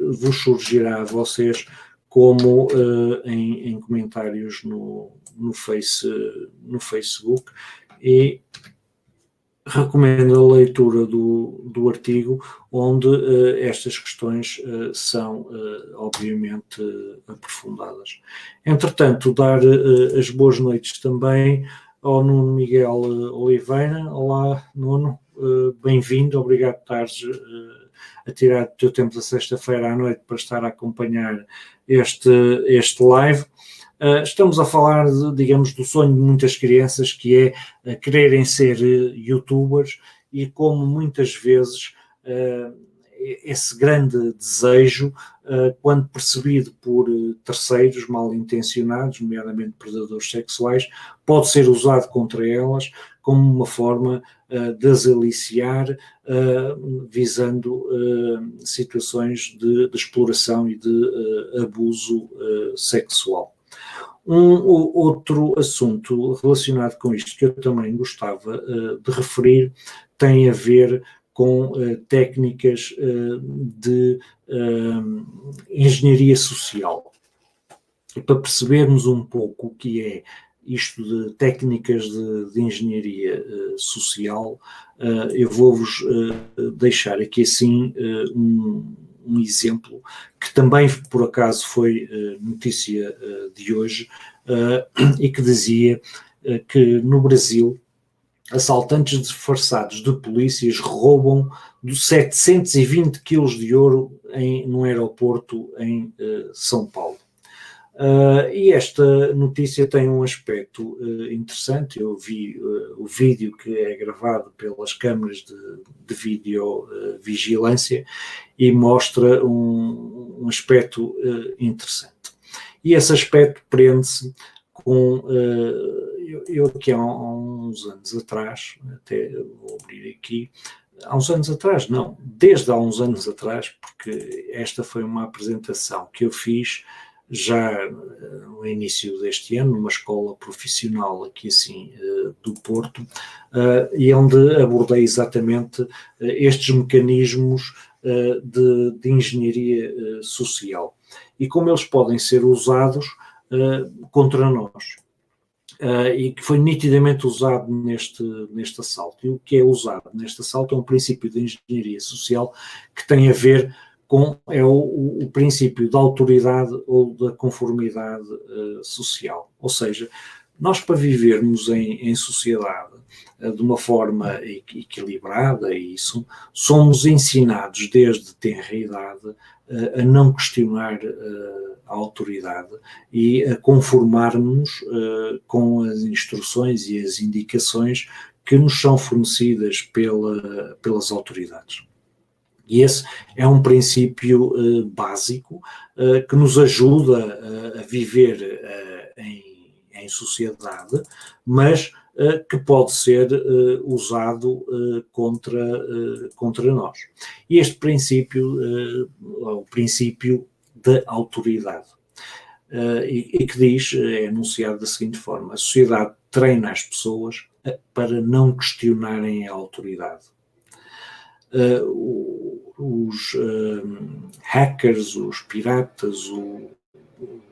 vos surgirá a vocês como em comentários no Facebook, e recomendo a leitura do artigo, onde estas questões são obviamente aprofundadas. Entretanto, dar as boas noites também ao Nuno Miguel Oliveira. Olá, Nuno, bem-vindo, obrigado por estares a tirar o teu tempo da sexta-feira à noite para estar a acompanhar este live. Estamos a falar, digamos, do sonho de muitas crianças, que é quererem ser youtubers, e como muitas vezes esse grande desejo, quando percebido por terceiros mal intencionados, nomeadamente predadores sexuais, pode ser usado contra elas como uma forma de as aliciar, visando situações de exploração e de abuso sexual. Outro assunto relacionado com isto que eu também gostava de referir tem a ver com técnicas de engenharia social. E para percebermos um pouco o que é isto de técnicas de engenharia social, eu vou-vos deixar aqui assim um exemplo que também, por acaso, foi notícia de hoje, e que dizia que no Brasil assaltantes disfarçados de polícias roubam 720 quilos de ouro num aeroporto em São Paulo. E esta notícia tem um aspecto interessante. Eu vi o vídeo que é gravado pelas câmaras de videovigilância e mostra um aspecto interessante. E esse aspecto prende-se com... eu aqui há uns anos atrás, até vou abrir aqui, há uns anos atrás, não, desde há uns anos atrás, porque esta foi uma apresentação que eu fiz já no início deste ano, numa escola profissional aqui assim do Porto, e onde abordei exatamente estes mecanismos de engenharia social e como eles podem ser usados contra nós. E que foi nitidamente usado neste assalto. E o que é usado neste assalto é um princípio de engenharia social que tem a ver com o princípio da autoridade ou da conformidade social. Ou seja, nós, para vivermos em sociedade de uma forma equilibrada, somos ensinados desde tenra idade a não questionar a autoridade e a conformar-nos com as instruções e as indicações que nos são fornecidas pelas autoridades. E esse é um princípio básico que nos ajuda a viver em sociedade, mas que pode ser usado contra nós. E este princípio é o princípio da autoridade, e que diz, é enunciado da seguinte forma: a sociedade treina as pessoas para não questionarem a autoridade. Os hackers, os piratas,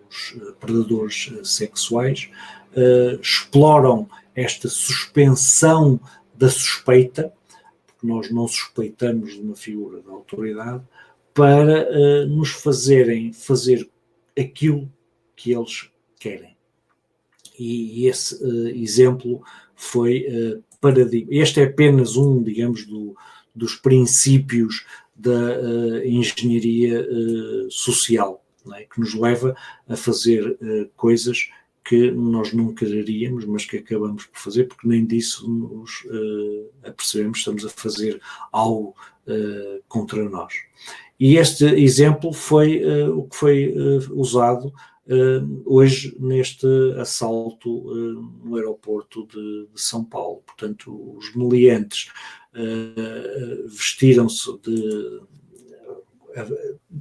os predadores sexuais exploram esta suspensão da suspeita, porque nós não suspeitamos de uma figura da autoridade, para nos fazerem fazer aquilo que eles querem. E esse exemplo foi paradigma. Este é apenas um, digamos, dos princípios da engenharia social, não é? Que nos leva a fazer coisas que nós não quereríamos, mas que acabamos por fazer, porque nem disso nos apercebemos, estamos a fazer algo contra nós. E este exemplo foi o que foi usado hoje neste assalto no aeroporto de São Paulo. Portanto, os meliantes vestiram-se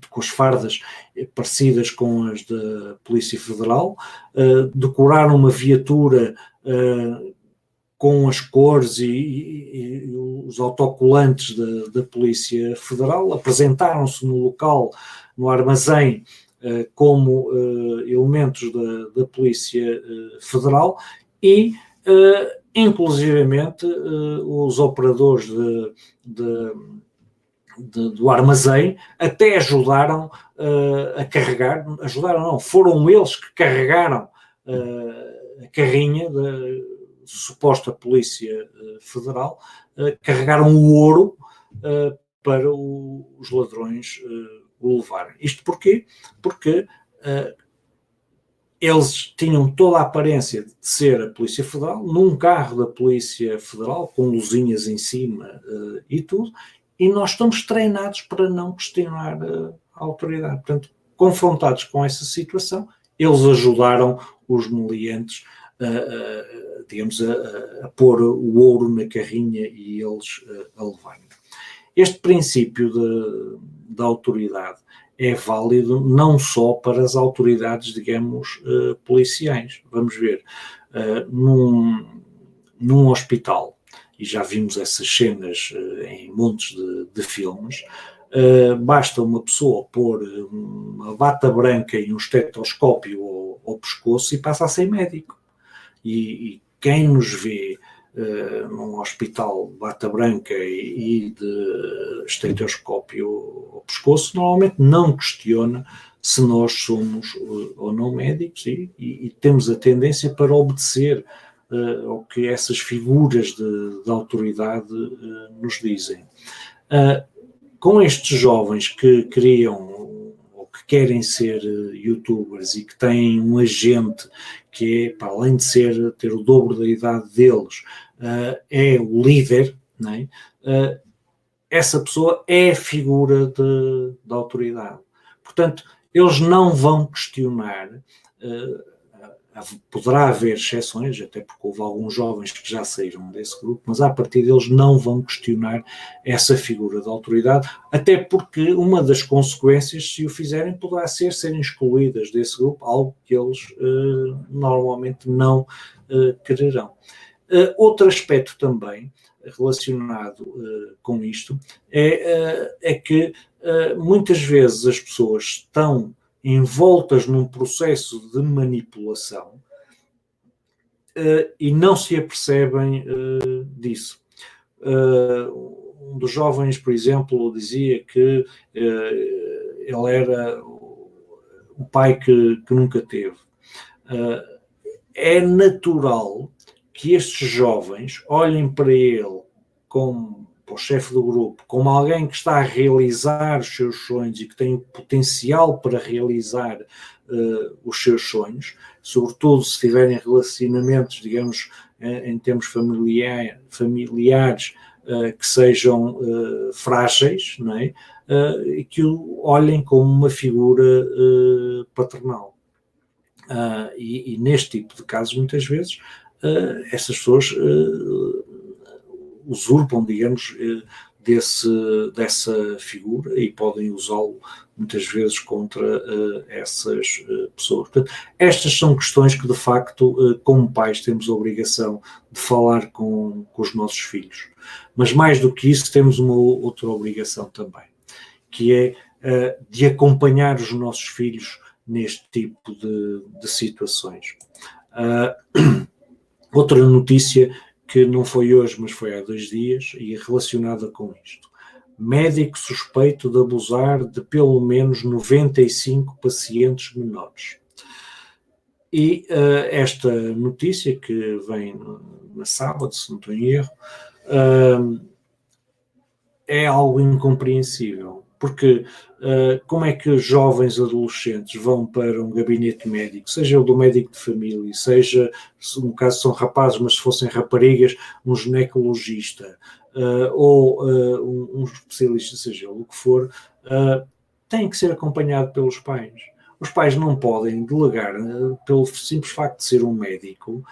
com as fardas parecidas com as da Polícia Federal, decoraram uma viatura com as cores e os autocolantes da Polícia Federal, apresentaram-se no local, no armazém, como elementos da Polícia Federal e, inclusivamente, os operadores do armazém até ajudaram a carregar, ajudaram não, foram eles que carregaram a carrinha da suposta Polícia Federal, carregaram o ouro para os ladrões o levarem. Isto porquê? Porque eles tinham toda a aparência de ser a Polícia Federal, num carro da Polícia Federal, com luzinhas em cima e tudo, e nós estamos treinados para não questionar a autoridade. Portanto, confrontados com essa situação, eles ajudaram os meliantes digamos, a pôr o ouro na carrinha e eles a levarem. Este princípio da autoridade é válido não só para as autoridades, digamos, policiais. Vamos ver, num hospital, e já vimos essas cenas em montes de filmes, basta uma pessoa pôr uma bata branca e um estetoscópio ao pescoço e passa a ser médico. E quem nos vê num hospital de bata branca e de estetoscópio ao pescoço, normalmente não questiona se nós somos ou não médicos e temos a tendência para obedecer ao que essas figuras de autoridade nos dizem. Com estes jovens que criam ou que querem ser youtubers e que têm um agente que é, para além de ter o dobro da idade deles, é o líder, não é? Essa pessoa é a figura de autoridade. Portanto, eles não vão questionar, poderá haver exceções, até porque houve alguns jovens que já saíram desse grupo, mas a partir deles não vão questionar essa figura de autoridade, até porque uma das consequências, se o fizerem, poderá serem excluídas desse grupo, algo que eles normalmente não quererão. Outro aspecto também relacionado com isto é que muitas vezes as pessoas estão envoltas num processo de manipulação e não se apercebem disso. Um dos jovens, por exemplo, dizia que ele era o pai que nunca teve. É natural que estes jovens olhem para ele como para o chefe do grupo, como alguém que está a realizar os seus sonhos e que tem o potencial para realizar os seus sonhos, sobretudo se tiverem relacionamentos, digamos, em termos familiares que sejam frágeis, não é? E que o olhem como uma figura paternal. E neste tipo de casos, muitas vezes, essas pessoas usurpam, digamos, dessa figura e podem usá-lo muitas vezes contra essas pessoas. Portanto, estas são questões que, de facto, como pais, temos a obrigação de falar com os nossos filhos. Mas, mais do que isso, temos uma outra obrigação também, que é de acompanhar os nossos filhos neste tipo de situações. Outra notícia que não foi hoje, mas foi há 2 dias, e relacionada com isto. Médico suspeito de abusar de pelo menos 95 pacientes menores. E esta notícia, que vem na sábado, se não estou em erro, é algo incompreensível, porque como é que jovens adolescentes vão para um gabinete médico, seja ele do médico de família, seja, no caso são rapazes, mas se fossem raparigas, um ginecologista, ou um especialista, seja ele o que for, tem que ser acompanhado pelos pais. Os pais não podem delegar, pelo simples facto de ser um médico,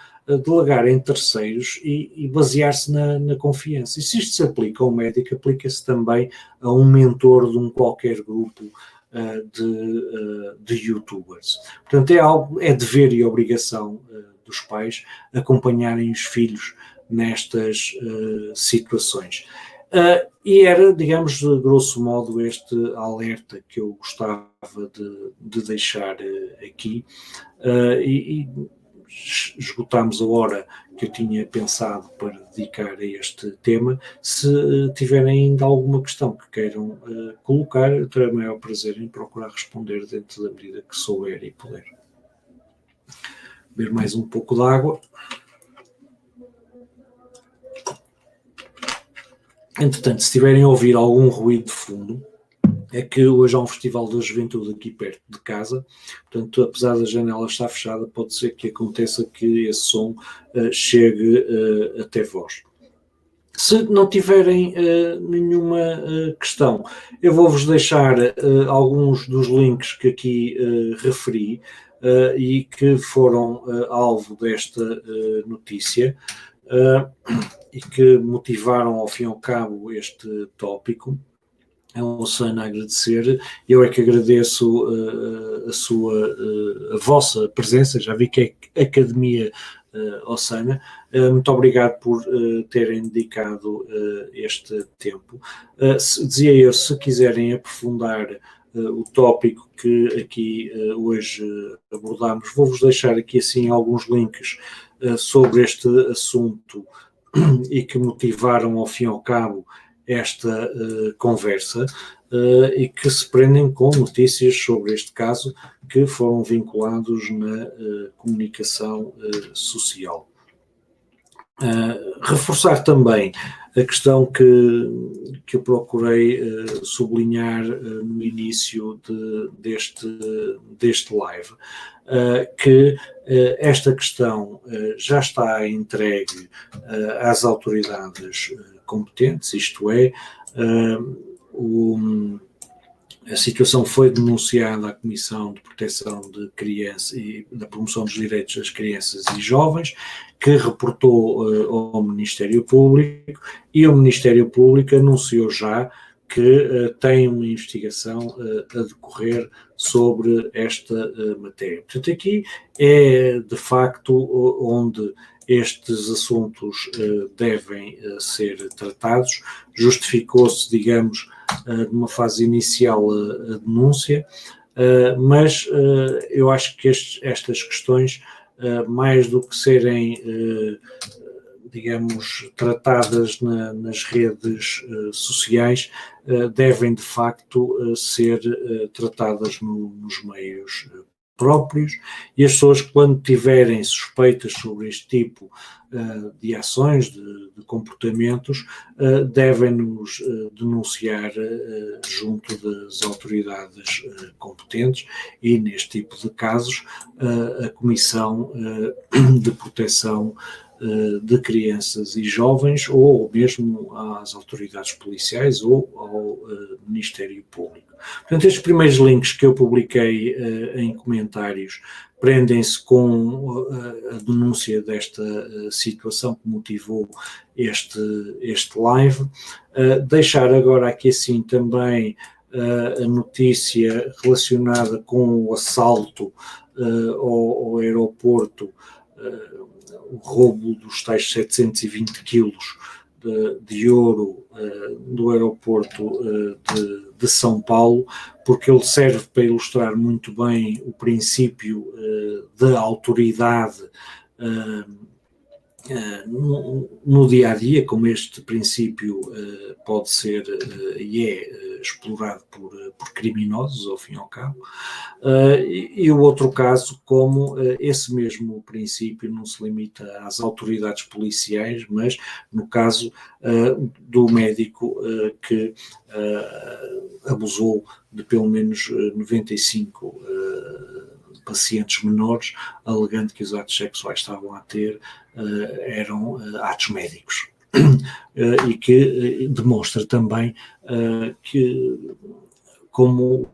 delegar em terceiros e basear-se na confiança. E se isto se aplica ao médico, aplica-se também a um mentor de um qualquer grupo de youtubers. Portanto, é dever e obrigação dos pais acompanharem os filhos nestas situações. E era, digamos, de grosso modo, este alerta que eu gostava de deixar aqui, e esgotámos a hora que eu tinha pensado para dedicar a este tema. Se tiverem ainda alguma questão que queiram colocar, eu terei o maior prazer em procurar responder dentro da medida que souber e puder. Beber mais um pouco de água. Entretanto, se tiverem a ouvir algum ruído de fundo, é que hoje há um festival da juventude aqui perto de casa, portanto, apesar da janela estar fechada, pode ser que aconteça que esse som chegue até vós. Se não tiverem nenhuma questão, eu vou-vos deixar alguns dos links que aqui referi e que foram alvo desta notícia e que motivaram, ao fim e ao cabo, este tópico. É um Osana a agradecer. Eu é que agradeço a vossa presença. Já vi que é Academia Osana. Muito obrigado por terem dedicado este tempo. Dizia eu, se quiserem aprofundar o tópico que aqui hoje abordamos, vou-vos deixar aqui assim alguns links sobre este assunto e que motivaram, ao fim e ao cabo, esta conversa e que se prendem com notícias sobre este caso que foram vinculados na comunicação social. Reforçar também a questão que eu procurei sublinhar no início deste live, que esta questão já está entregue às autoridades competentes, isto é, a situação foi denunciada à Comissão de Proteção de Crianças e da Promoção dos Direitos das Crianças e Jovens, que reportou ao Ministério Público, e o Ministério Público anunciou já que tem uma investigação a decorrer sobre esta matéria. Portanto, aqui é de facto onde estes assuntos devem ser tratados. Justificou-se, digamos, numa fase inicial a denúncia, mas eu acho que estas questões, mais do que serem, digamos, tratadas nas redes sociais, devem de facto ser tratadas nos meios próprios, e as pessoas, quando tiverem suspeitas sobre este tipo de ações, de comportamentos, devem nos denunciar junto das autoridades competentes, e neste tipo de casos a Comissão de Proteção de Crianças e Jovens, ou mesmo às autoridades policiais ou ao Ministério Público. Portanto, estes primeiros links que eu publiquei em comentários prendem-se com a denúncia desta situação que motivou este live. Deixar agora aqui assim também a notícia relacionada com o assalto ao aeroporto, o roubo dos tais 720 quilos de ouro do aeroporto de São Paulo, porque ele serve para ilustrar muito bem o princípio da autoridade no dia a dia, como este princípio pode ser e é explorado por criminosos, ao fim e ao cabo, e o outro caso, como esse mesmo princípio não se limita às autoridades policiais, mas no caso do médico que abusou de pelo menos 95 pacientes menores, alegando que os atos sexuais estavam a ter eram atos médicos. E que demonstra também que, como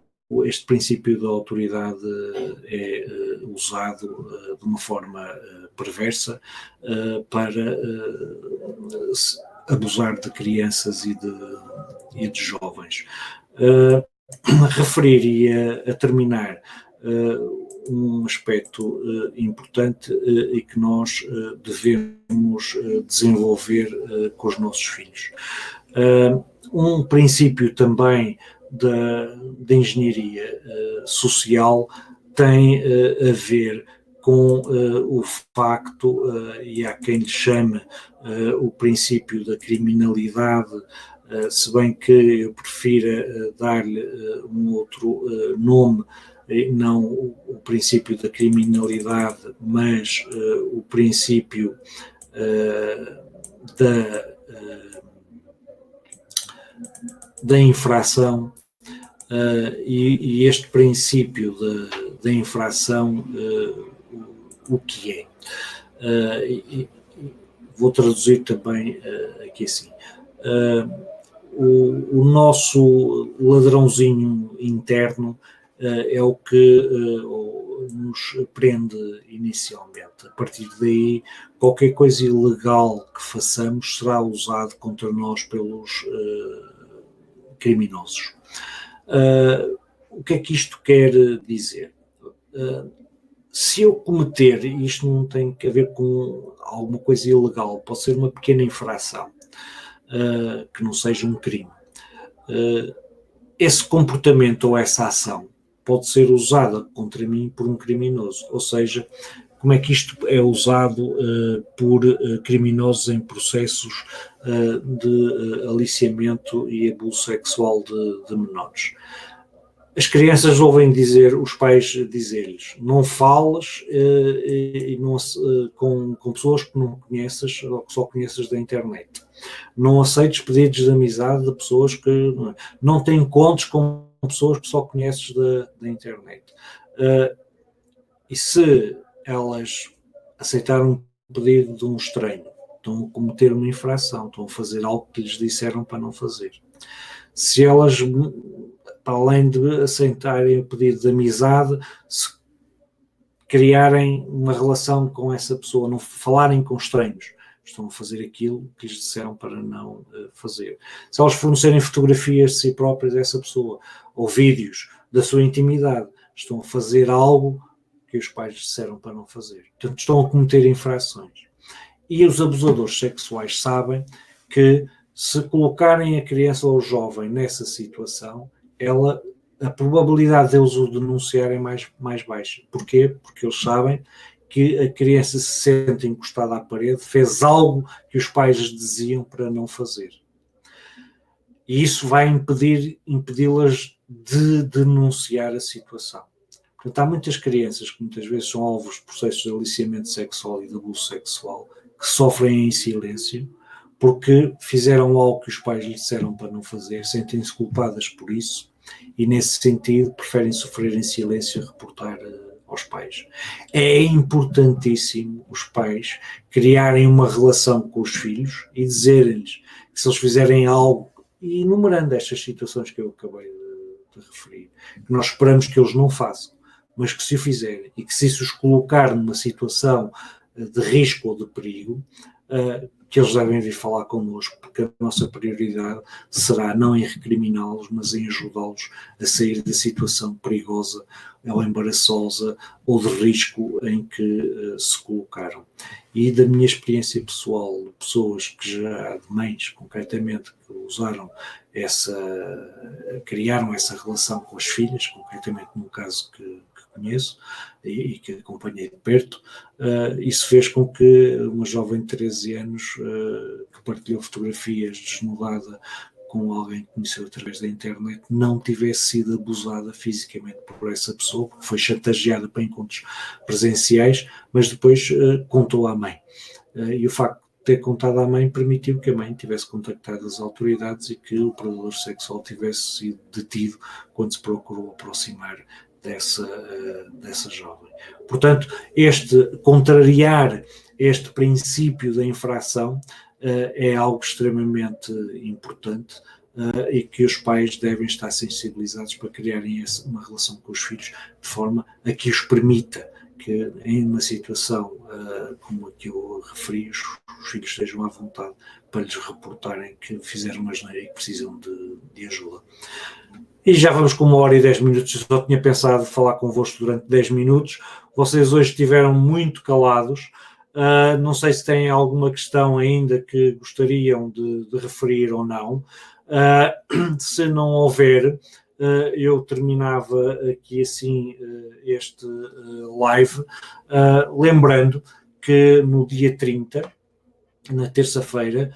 este princípio da autoridade é usado de uma forma perversa para abusar de crianças e de jovens. Referiria a terminar um aspecto importante e que nós devemos desenvolver com os nossos filhos. Um princípio também da engenharia social tem a ver com o facto, e há quem lhe chame o princípio da criminalidade, se bem que eu prefiro dar-lhe um outro nome, não o princípio da criminalidade, mas o princípio da infração, e este princípio da infração, o que é? Vou traduzir também aqui assim. O nosso ladrãozinho interno é o que nos prende inicialmente. A partir daí, qualquer coisa ilegal que façamos será usado contra nós pelos criminosos. O que é que isto quer dizer? Se eu cometer, e isto não tem a ver com alguma coisa ilegal, pode ser uma pequena infração, que não seja um crime. Esse comportamento ou essa ação pode ser usada contra mim por um criminoso, ou seja, como é que isto é usado por criminosos em processos de aliciamento e abuso sexual de menores. As crianças ouvem dizer, os pais dizer-lhes, não fales com pessoas que não conheces ou que só conheces da internet. Não aceites pedidos de amizade de pessoas que não te encontres com pessoas que só conheces da internet. E se elas aceitaram um pedido de um estranho, estão a cometer uma infração, estão a fazer algo que lhes disseram para não fazer. Se elas, para além de aceitarem o pedido de amizade, se criarem uma relação com essa pessoa, não falarem com estranhos, estão a fazer aquilo que lhes disseram para não fazer. Se elas fornecerem fotografias de si próprias dessa pessoa, ou vídeos da sua intimidade, estão a fazer algo que os pais disseram para não fazer. Portanto, estão a cometer infrações. E os abusadores sexuais sabem que se colocarem a criança ou o jovem nessa situação, a probabilidade deles o denunciarem é mais baixa. Porquê? Porque eles sabem que a criança se sente encostada à parede, fez algo que os pais diziam para não fazer. E isso vai impedi-las de denunciar a situação. Portanto, há muitas crianças que muitas vezes são alvos de processos de aliciamento sexual e de abuso sexual que sofrem em silêncio porque fizeram algo que os pais lhes disseram para não fazer, sentem-se culpadas por isso e, nesse sentido, preferem sofrer em silêncio e reportar aos pais. É importantíssimo os pais criarem uma relação com os filhos e dizerem-lhes que se eles fizerem algo, e enumerando estas situações que eu acabei de referir, que nós esperamos que eles não façam, mas que se o fizerem e que se isso os colocar numa situação de risco ou de perigo, que eles devem vir falar connosco, porque a nossa prioridade será não em recriminá-los, mas em ajudá-los a sair da situação perigosa ou embaraçosa ou de risco em que se colocaram. E da minha experiência pessoal, de pessoas que já, de mães concretamente, que usaram criaram essa relação com as filhas, concretamente num caso que conheço e que acompanhei de perto, isso fez com que uma jovem de 13 anos que partilhou fotografias desnudada com alguém que conheceu através da internet não tivesse sido abusada fisicamente por essa pessoa, porque foi chantageada para encontros presenciais, mas depois contou à mãe. E o facto de ter contado à mãe permitiu que a mãe tivesse contactado as autoridades e que o predador sexual tivesse sido detido quando se procurou aproximar dessa jovem. Portanto, contrariar este princípio da infração é algo extremamente importante e que os pais devem estar sensibilizados para criarem uma relação com os filhos de forma a que os permita que em uma situação como a que eu referi, os filhos estejam à vontade para lhes reportarem que fizeram uma asneira e que precisam de ajuda. E já vamos com 1 hora e 10 minutos, eu só tinha pensado falar convosco durante 10 minutos, vocês hoje estiveram muito calados, não sei se têm alguma questão ainda que gostariam de referir ou não, se não houver, eu terminava aqui assim este live, lembrando que no dia 30, na terça-feira,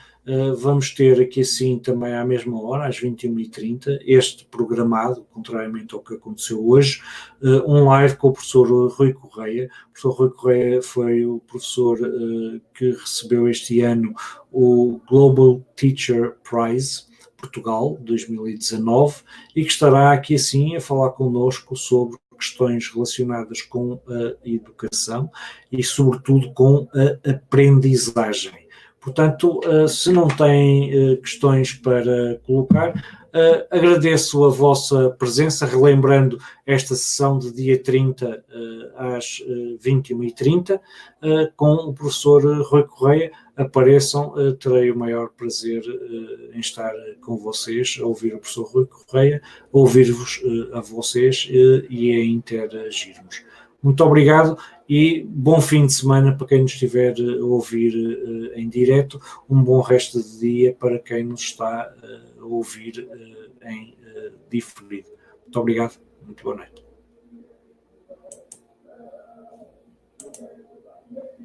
vamos ter aqui assim também à mesma hora, às 21h30, este programado, contrariamente ao que aconteceu hoje, um live com o professor Rui Correia. O professor Rui Correia foi o professor que recebeu este ano o Global Teacher Prize Portugal 2019 e que estará aqui assim a falar connosco sobre questões relacionadas com a educação e sobretudo com a aprendizagem. Portanto, se não têm questões para colocar, agradeço a vossa presença, relembrando esta sessão de dia 30 às 21h30 com o professor Rui Correia. Apareçam, terei o maior prazer em estar com vocês, a ouvir o professor Rui Correia, a ouvir-vos a vocês e a interagirmos. Muito obrigado e bom fim de semana para quem nos estiver a ouvir em direto, um bom resto de dia para quem nos está a ouvir em diferido. Muito obrigado, muito boa noite.